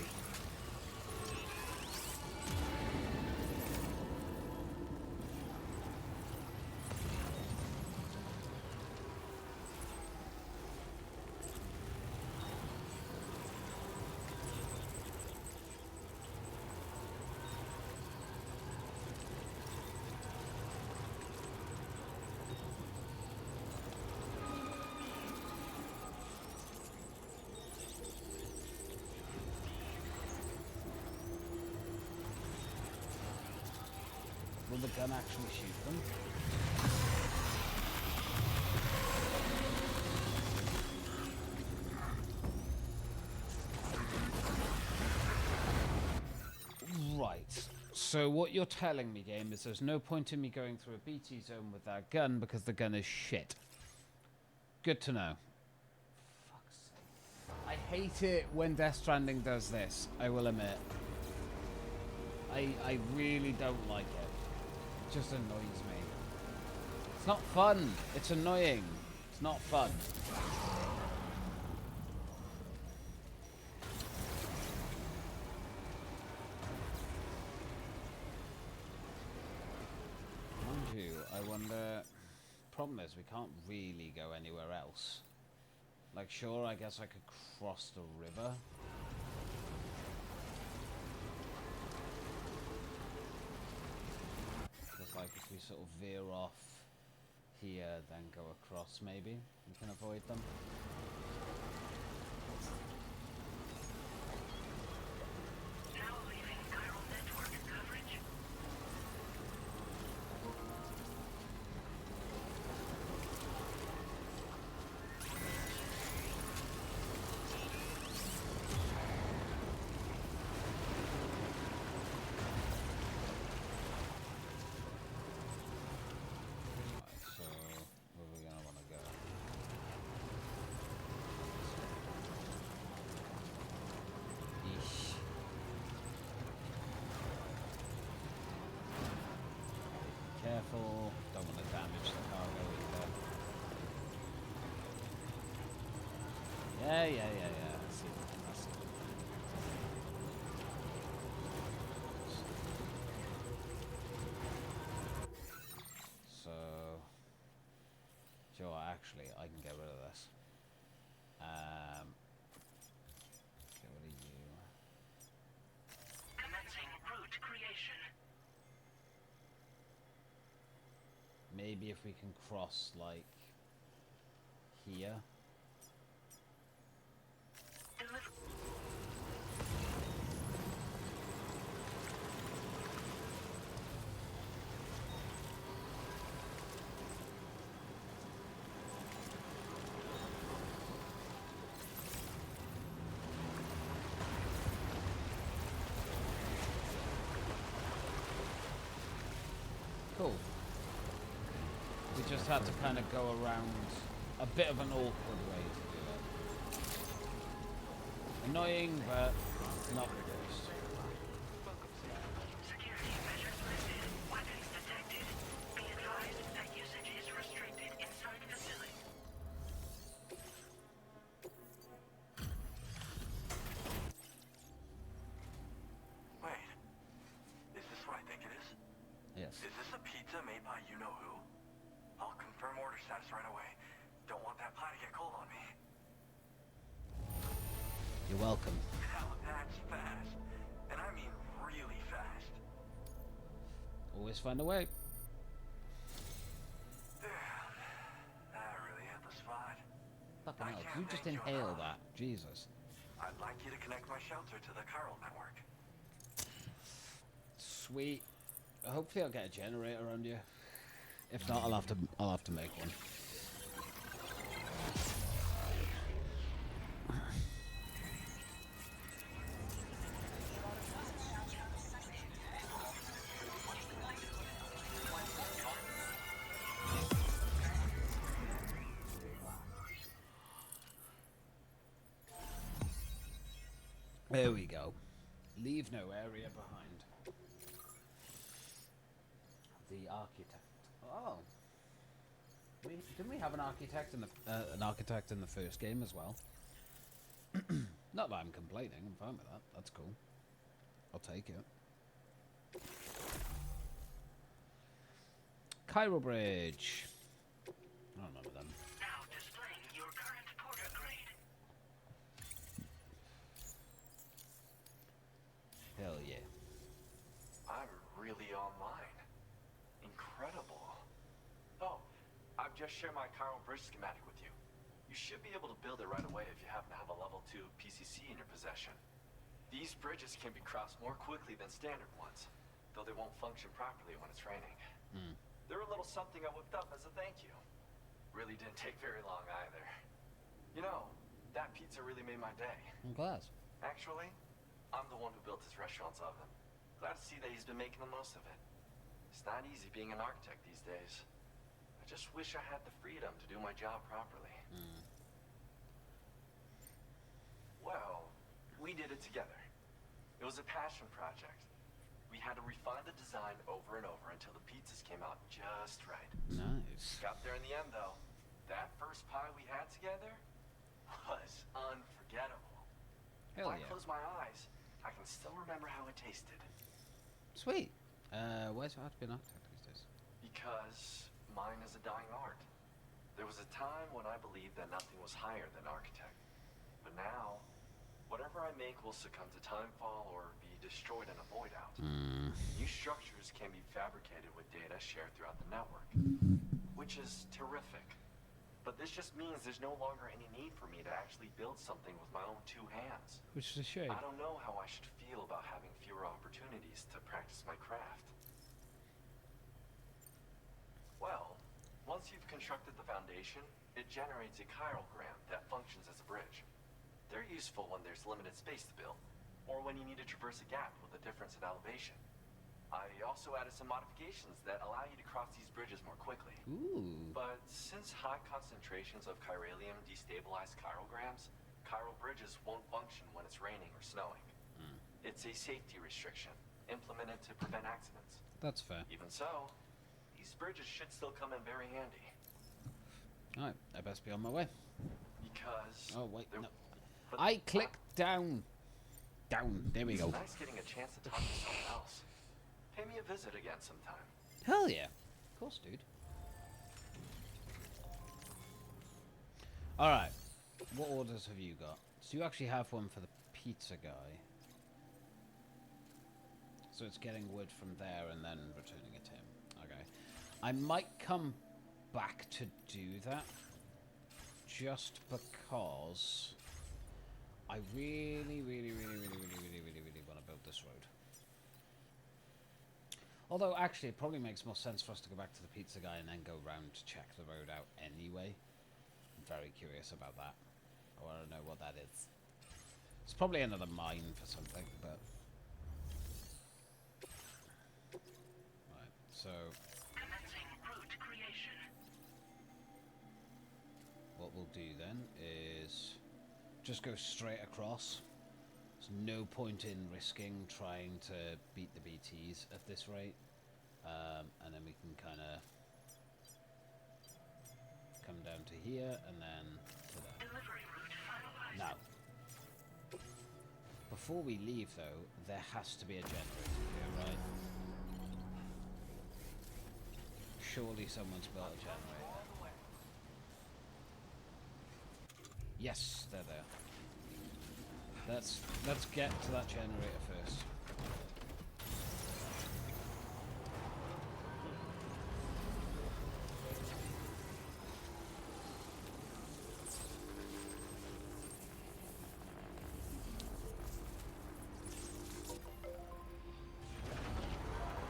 Will the gun actually shoot them? Right. So what you're telling me, game, is there's no point in me going through a BT zone with that gun because the gun is shit. Good to know. Fuck's sake. I hate it when Death Stranding does this, I will admit. I really don't like it. It just annoys me. It's not fun. It's annoying. It's not fun. Mind you, I wonder... is we can't really go anywhere else. Like, sure, I guess I could cross the river. Because, like, if we sort of veer off here, then go across, maybe we can avoid them. Careful, don't want to damage the cargo either. Yeah. I see. So, sure, actually, I can get rid of this. Get rid of you. Commencing route creation. Maybe if we can cross, like, here. Cool. We just had to kind of go around a bit of an awkward way to do it. Annoying, but not the worst. Security measures lifted. Weapons detected. Be advised that usage is restricted inside facility. Wait. Is this what I think it is? Yes. Is this a pizza made by you-know-who? I'll confirm order status right away. Don't want that pie to get cold on me. You're welcome. Now that's fast. And I mean really fast. Always find a way. Damn. That really hit the spot. Fucking hell, you just inhale that. Jesus. I'd like you to connect my shelter to the chiral network. Sweet. Hopefully I'll get a generator around you. If not, I'll have to make one. There we go. Leave no area behind. The architect. Oh, didn't we have an architect in the first game as well? Not that I'm complaining. I'm fine with that. That's cool. I'll take it. Chiral Bridge. I don't remember them. Now displaying your current porter grade. Hell yeah. I'm really online. Incredible. Oh, I've just shared my chiral bridge schematic with you. You should be able to build it right away if you happen to have a level 2 PCC in your possession. These bridges can be crossed more quickly than standard ones, though they won't function properly when it's raining. They're a little something I whipped up as a thank you. Really didn't take very long either. You know, that pizza really made my day. I'm glad. Actually, I'm the one who built his restaurant's oven. Glad to see that he's been making the most of it. It's not easy being an architect these days. I just wish I had the freedom to do my job properly. Well, we did it together. It was a passion project. We had to refine the design over and over until the pizzas came out just right. Nice. Got there in the end, though. That first pie we had together was unforgettable. Hell If I yeah. close my eyes, I can still remember how it tasted. Sweet. Where's it hard to be an architect these days? Because mine is a dying art. There was a time when I believed that nothing was higher than architect. But now, whatever I make will succumb to timefall or be destroyed in a void out. New structures can be fabricated with data shared throughout the network, which is terrific. But this just means there's no longer any need for me to actually build something with my own two hands. Which is a shame. I don't know how I should feel about having fewer opportunities to practice my craft. Well, once you've constructed the foundation, it generates a chirogram that functions as a bridge. They're useful when there's limited space to build, or when you need to traverse a gap with a difference in elevation. I also added some modifications that allow you to cross these bridges more quickly. Ooh. But since high concentrations of chiralium destabilize chirograms, chiral bridges won't function when it's raining or snowing. It's a safety restriction, implemented to prevent accidents. That's fair. Even so, these bridges should still come in very handy. Alright, I best be on my way. Because... Oh, wait, no. I clicked down. Down, there we go. It's nice getting a chance to talk to someone else. Pay me a visit again sometime. Hell yeah. Of course, dude. Alright. What orders have you got? So you actually have one for the pizza guy. So it's getting wood from there and then returning it to him. Okay. I might come back to do that. Just because I really want to build this road. Although, actually, it probably makes more sense for us to go back to the pizza guy and then go round to check the road out anyway. I'm very curious about that. I want to know what that is. It's probably another mine for something, but... Right, so... Commencing route creation. What we'll do then is just go straight across. There's no point in risking trying to beat the BTs at this rate. And then we can kind of come down to here and then to there. Delivery route finalized. Now, before we leave though, there has to be a generator here, right? Surely someone's built a generator. Yes, they're there. Let's get to that generator first.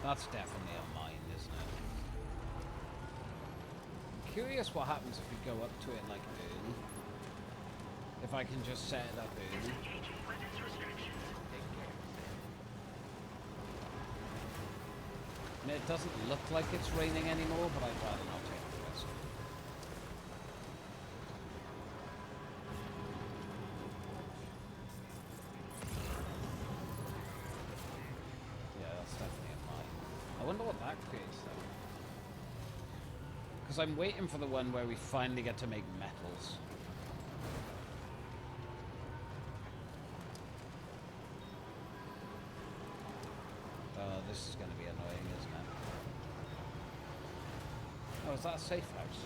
That's definitely a mine, isn't it? I'm curious what happens if we go up to it like early. If I can just set it up early. I mean, it doesn't look like it's raining anymore, but I'd rather not take the risk. Yeah, that's definitely a mine. I wonder what that creates though. Because I'm waiting for the one where we finally get to make metals. This is going to be annoying, isn't it? Oh, is that a safe house?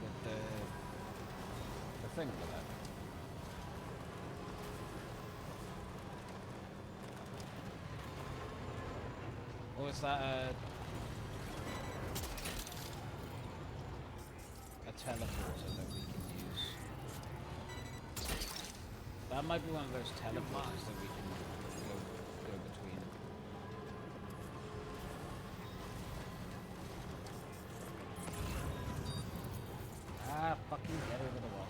With the thing with it? Or is that a teleporter that we can use? That might be one of those teleporters that we can go between. Ah, fucking get over the wall.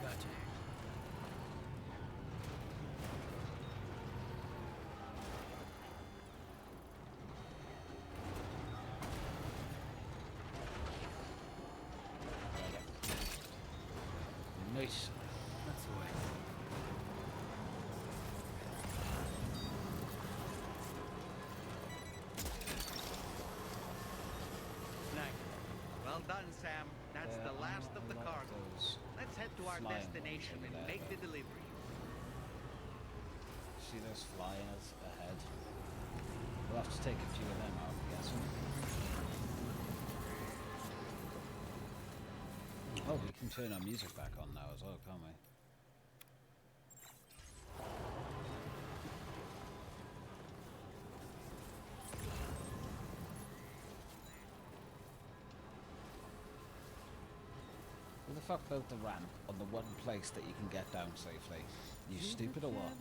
Gotcha. Nice. That's the way. Well done, Sam. That's the last of the cargo. Let's head to our destination and make the delivery. See those flyers ahead? We'll have to take a few of them out. guessing. Oh, we can turn our music back on now as well, can't we? Who the fuck built the ramp on the one place that you can get down safely? You stupid or what?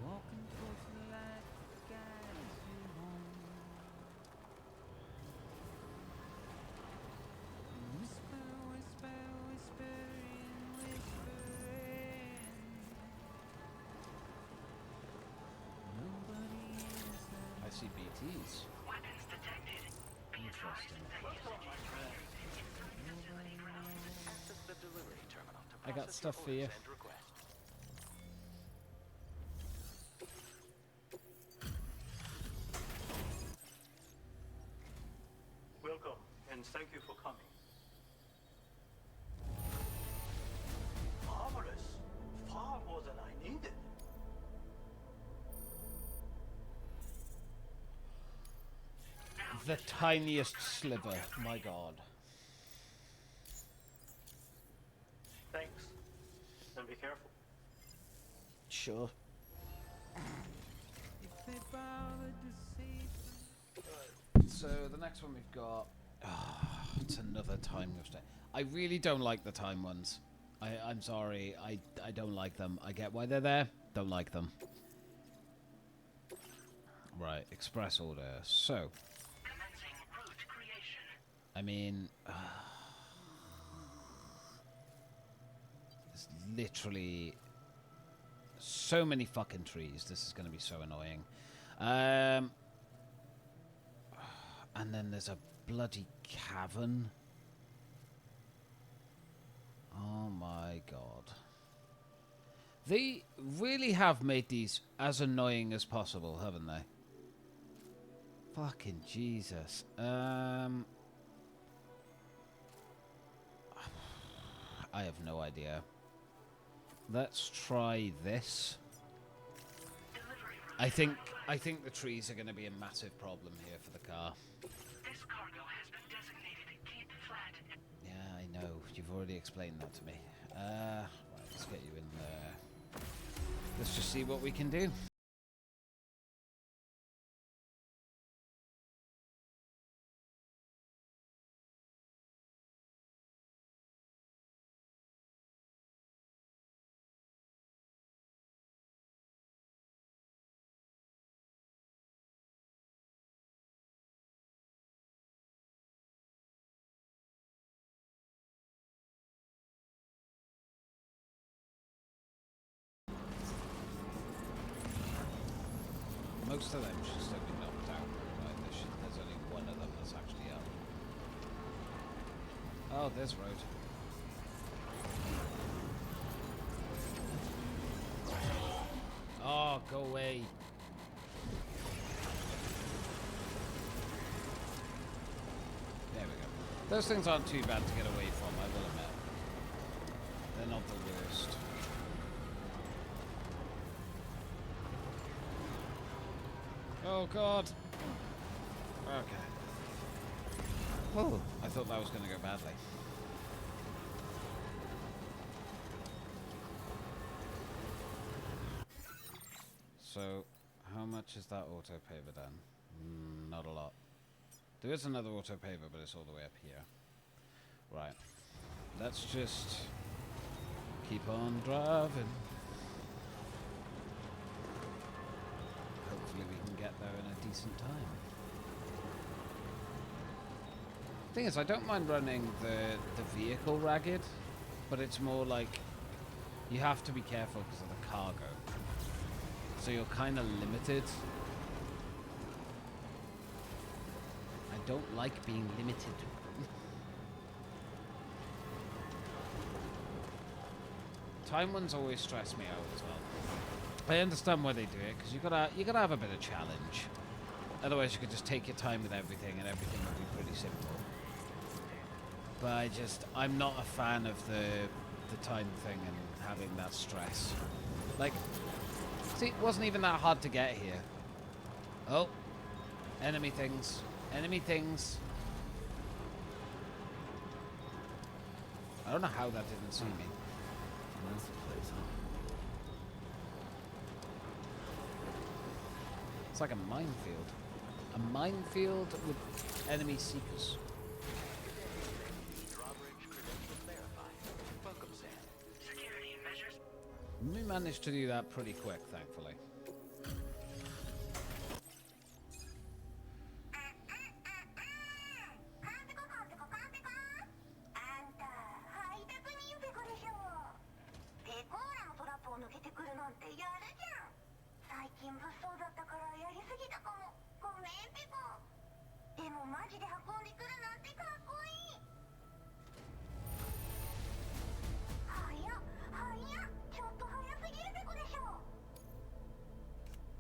Walking towards the light that guides you home. Whisper, whisper, whispering, whispering. Nobody is I see BTs. Weapons detected. Interesting. Access the delivery terminal to I got process stuff your for you. orders and requests. Welcome, and thank you for coming. Marvelous. Far more than I needed. The tiniest sliver, my god. Thanks. And be careful. Sure. if they bother to see. So the next one we've got, it's another time stay. I really don't like the time ones. I'm sorry, I don't like them. I get why they're there, don't like them. Right, express order. So, I mean, there's literally so many fucking trees. This is going to be so annoying. And then there's a bloody cavern. Oh my god. They really have made these as annoying as possible, haven't they? Fucking Jesus. I have no idea. Let's try this. I think the trees are going to be a massive problem here for the car. This cargo has been designated Keep Flat. Yeah, I know. You've already explained that to me. Right, let's get you in there. Let's just see what we can do. Most of them should still be knocked out, right? There's only one of them that's actually up. Oh, there's road. Oh, go away. There we go. Those things aren't too bad to get away from, I will admit. They're not the worst. Oh god. Okay. Oh, I thought that was going to go badly. So, how much is that auto paver done? Not a lot. There is another auto paver, but it's all the way up here. Right. Let's just keep on driving. Hopefully we can get there in a decent time. Thing is, I don't mind running the vehicle ragged, but it's more like you have to be careful because of the cargo. So you're kind of limited. I don't like being limited. Time ones always stress me out as well. I understand why they do it, because you gotta have a bit of challenge. Otherwise you could just take your time with everything and everything would be pretty simple. But I'm not a fan of the time thing and having that stress. Like, see, it wasn't even that hard to get here. Oh, enemy things. Enemy things. I don't know how that didn't see me. That's the place, huh? It's like a minefield. A minefield with enemy seekers. We managed to do that pretty quick, thankfully.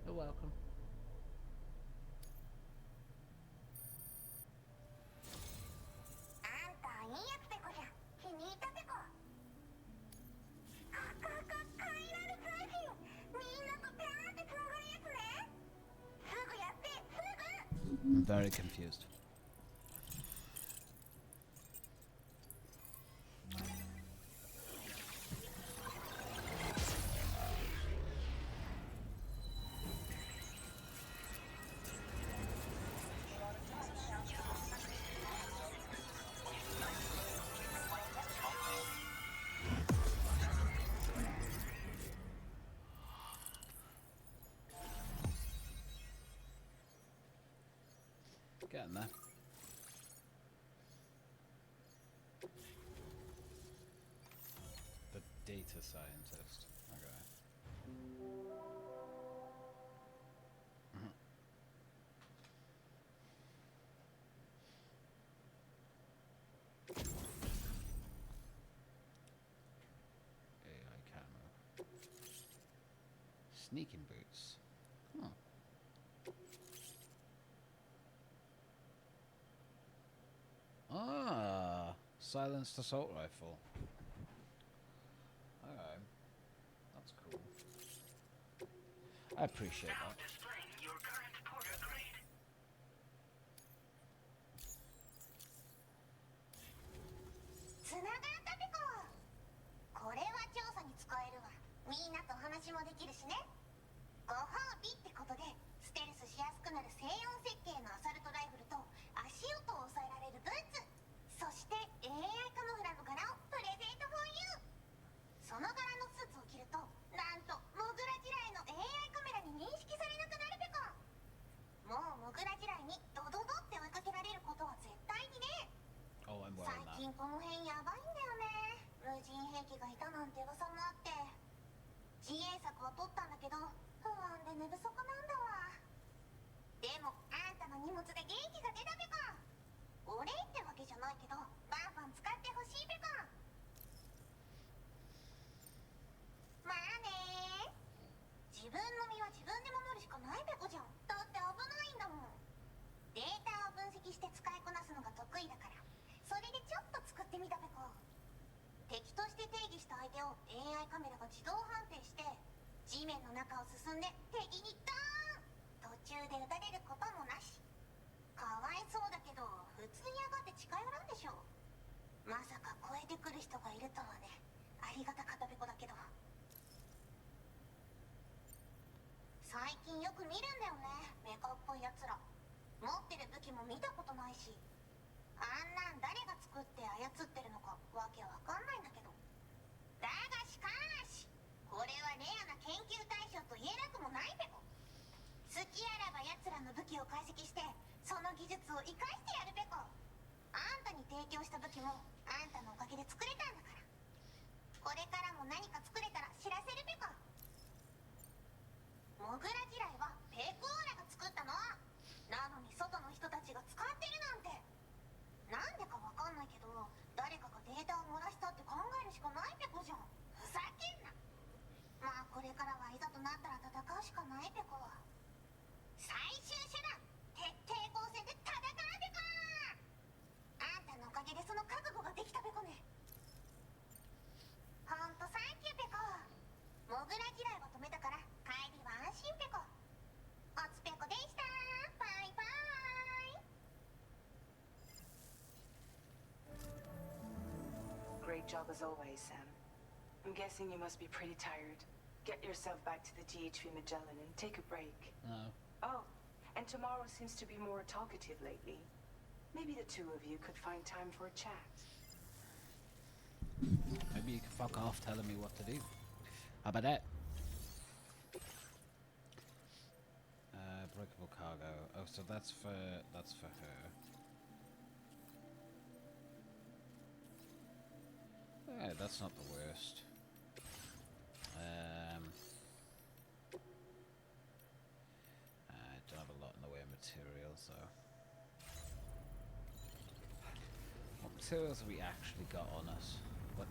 You're welcome. I'm very confused. Getting there. The data scientist. Okay. AI camera. Sneaking boots. Huh. Ah, silenced assault rifle. Okay, that's cool. I appreciate that. Oh, I'm wearing that. この辺やばいんだよね。無人兵器がいたなんて噂もあって。自衛策は取ったんだけど、不安で寝不足なんだわ。でも、あんたの荷物で元気が出たべか。お礼ってわけじゃないけど、バンバン使ってほしいべか。まあねー。自分の身は自分で守るしかないべこじゃん。だって危ないんだもん。データを分析して使いこなすのが得意だから、それでちょっと作ってみたべこ。敵として定義した相手を AI カメラが自動判定して、地面の中を進んで敵にドーン。途中で撃たれることもなし。かわいそうだけど、普通に上がって近寄らんでしょ。まさか超えてくる人がいるとはね。ありがたかったべこだけど。最近よく見るんだよね、メカっぽいやつら。持ってる武器も見たことないし。あんなん誰が作って操ってるのかわけわかんないんだけど。だがしかし、これはレアな研究対象と言えなくもないべこ。好きあらば奴らの武器を解析して、その技術を生かしてやるべこ。あんたに提供した武器もあんたのおかげで作れたんだから。これからも何か作れたら知らせるべこ。モグラ地雷はペコーラが作ったの。なのに外の人たちが使ってるなんて。なんでかわかんないけど、誰かが Great job as always, Sam. I'm guessing you must be pretty tired. Get yourself back to the GHV Magellan and take a break. No. Oh, and tomorrow seems to be more talkative lately. Maybe the two of you could find time for a chat. Maybe you can fuck off telling me what to do. How about that? Breakable cargo. Oh, so that's for her. Yeah, that's not the worst. I don't have a lot in the way of materials, though. What materials have we actually got on us? What?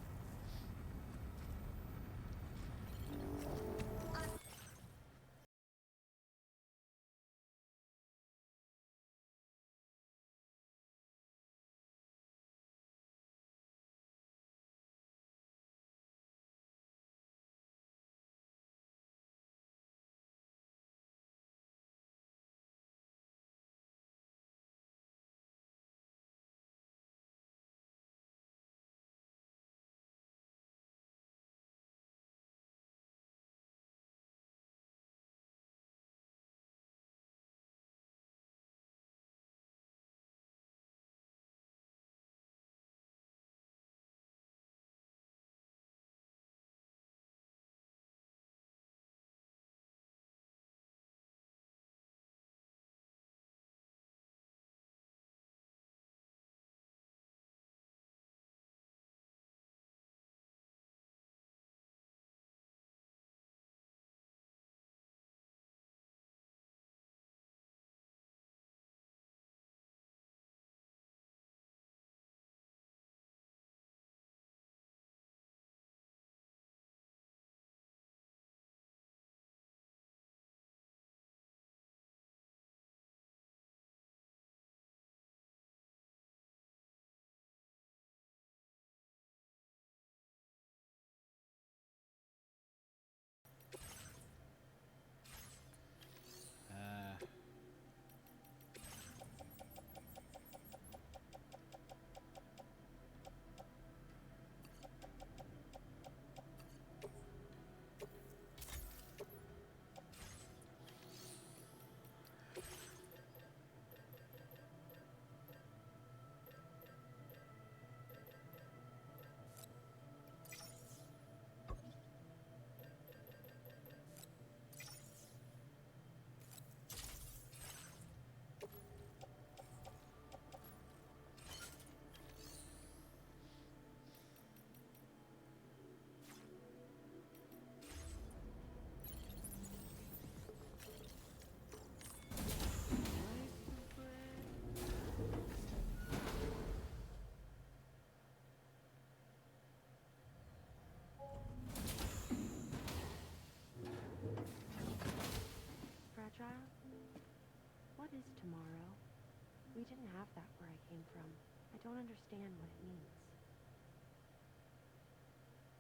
Fragile? What is tomorrow? We didn't have that where I came from. I don't understand what it means.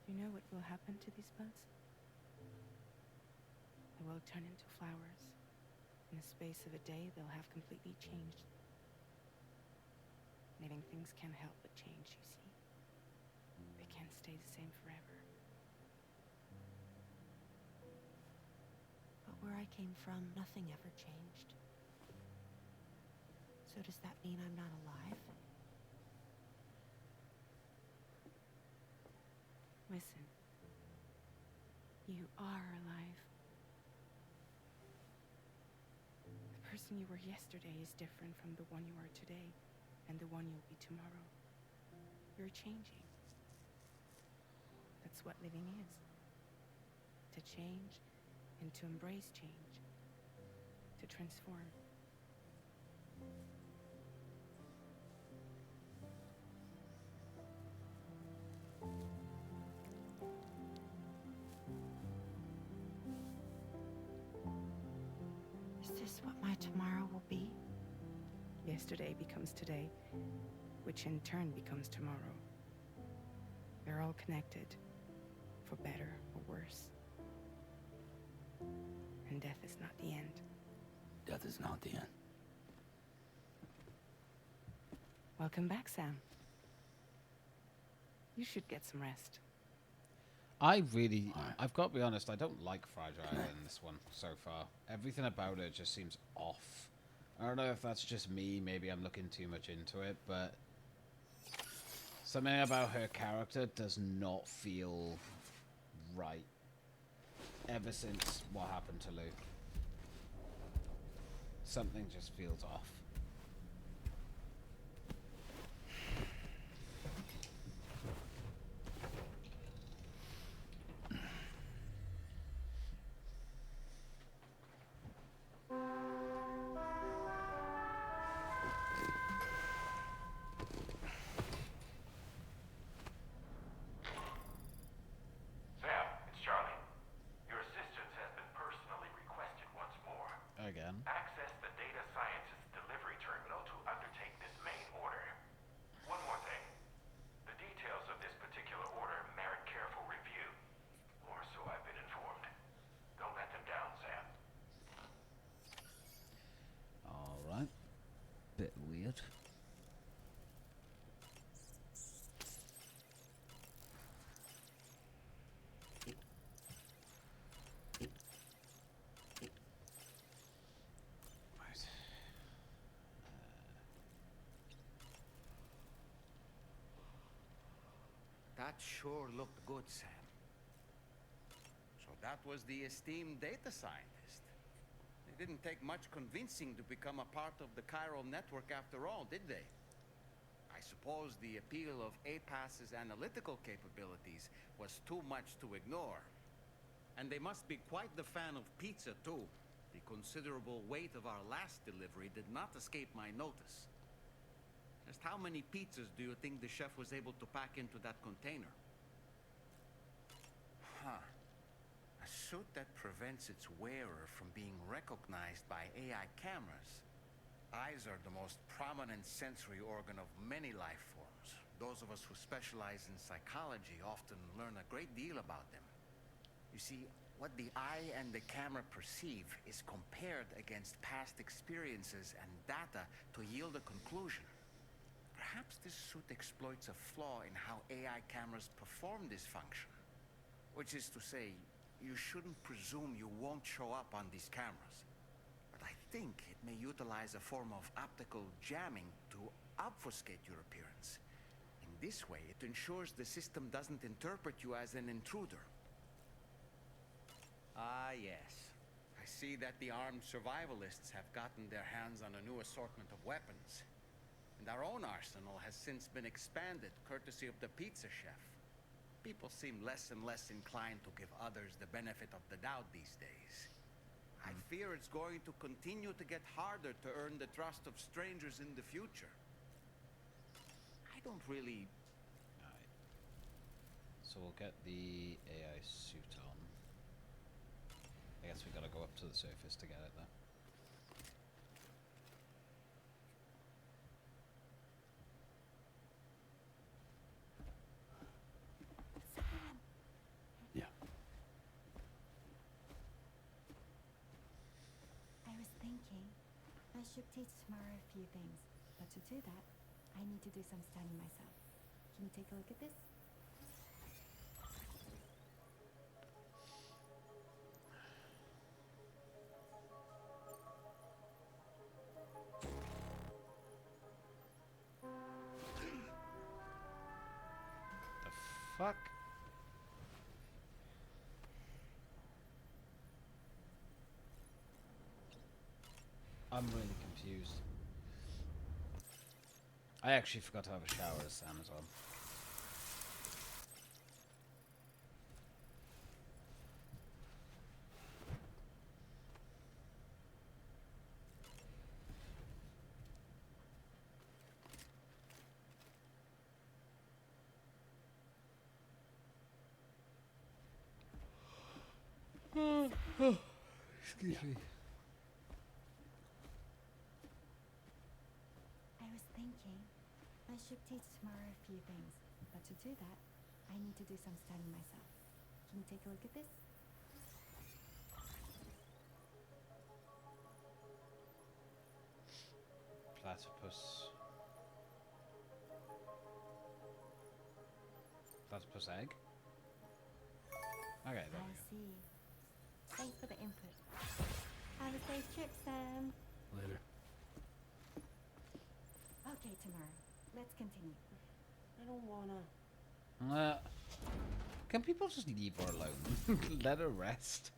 You know what will happen to these buds? They will turn into flowers. In the space of a day, they'll have completely changed. Living things can't help but change, you see. They can't stay the same forever. But where I came from, nothing ever changed. So does that mean I'm not alive? Listen. You are alive. The person you were yesterday is different from the one you are today, and the one you'll be tomorrow. You're changing. That's what living is. To change and to embrace change. To transform. Is this what my tomorrow will be? Yesterday becomes today, which in turn becomes tomorrow. They're all connected, for better or worse. And death is not the end. Death is not the end. Welcome back, Sam. You should get some rest. I've got to be honest, I don't like Fragile in this one so far. Everything about it just seems off. I don't know if that's just me, maybe I'm looking too much into it, but something about her character does not feel right ever since what happened to Luke. Something just feels off. Sam, it's Charlie. Your assistance has been personally requested once more. Again. Access the data sciences delivery terminal to undertake this main order. One more thing. The details of this particular order merit careful review. Or so I've been informed. Don't let them down, Sam. Alright. Bit weird. That sure looked good, Sam. So that was the esteemed data scientist. They didn't take much convincing to become a part of the chiral network after all, did they? I suppose the appeal of APAS's analytical capabilities was too much to ignore. And they must be quite the fan of pizza, too. The considerable weight of our last delivery did not escape my notice. Just how many pizzas do you think the chef was able to pack into that container? Huh. A suit that prevents its wearer from being recognized by AI cameras. Eyes are the most prominent sensory organ of many life forms. Those of us who specialize in psychology often learn a great deal about them. You see, what the eye and the camera perceive is compared against past experiences and data to yield a conclusion. Perhaps this suit exploits a flaw in how AI cameras perform this function. Which is to say, you shouldn't presume you won't show up on these cameras. But I think it may utilize a form of optical jamming to obfuscate your appearance. In this way, it ensures the system doesn't interpret you as an intruder. Ah, yes. I see that the armed survivalists have gotten their hands on a new assortment of weapons. And our own arsenal has since been expanded, courtesy of the pizza chef. People seem less and less inclined to give others the benefit of the doubt these days. I fear it's going to continue to get harder to earn the trust of strangers in the future. I don't really... Alright. So we'll get the AI suit on. I guess we gotta go up to the surface to get it there. Yeah. I was thinking I should teach tomorrow a few things, but to do that, I need to do some studying myself. Can you take a look at this? The fuck? I'm really confused. I actually forgot to have a shower as Sam as well. Excuse me. I was thinking I should teach tomorrow a few things, but to do that, I need to do some studying myself. Can you take a look at this? Platypus. Platypus egg. Okay, there I we go. see. Thanks for the input. Have a safe trip, Sam. Later. Okay, tomorrow. Let's continue. I don't wanna. Can people just leave her alone? Let her rest.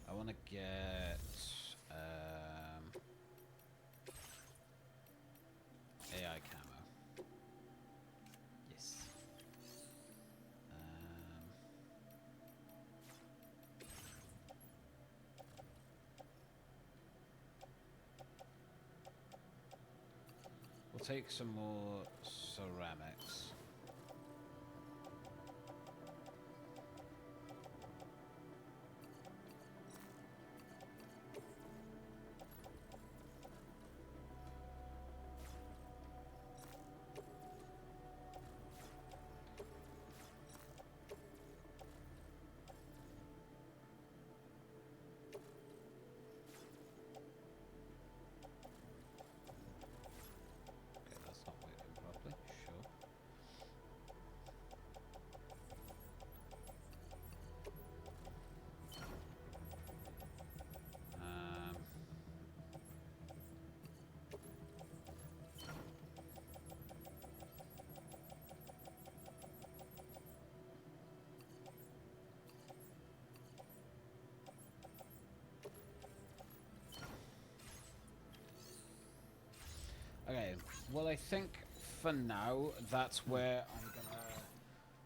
I want to get AI camo. Yes. We'll take some more ceramics. Okay, that's not working properly. Sure. Okay, well I think for now that's where I'm gonna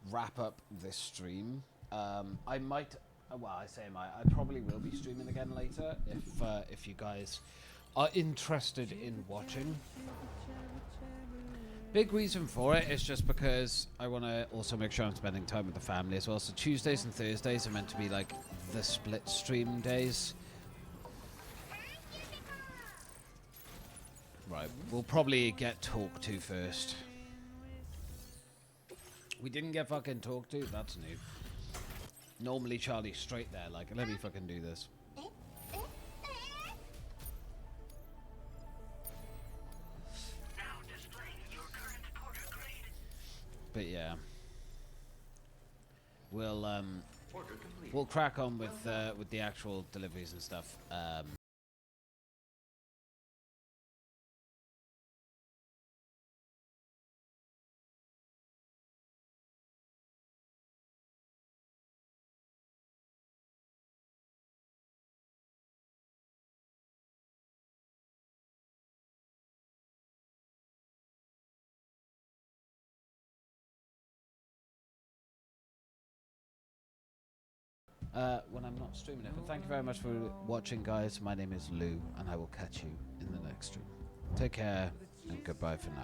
wrap up this stream. I might, well I say I probably will be streaming again later if you guys are interested in watching. Big reason for it is just because I want to also make sure I'm spending time with the family as well. So Tuesdays and Thursdays are meant to be like the split stream days. Right, we'll probably get talked to first. We didn't get fucking talked to, that's new. Normally Charlie's straight there, like, let me fucking do this. But yeah. We'll crack on with the actual deliveries and stuff. When I'm not streaming it. But thank you very much for watching, guys. My name is Lou, and I will catch you in the next stream. Take care, and goodbye for now.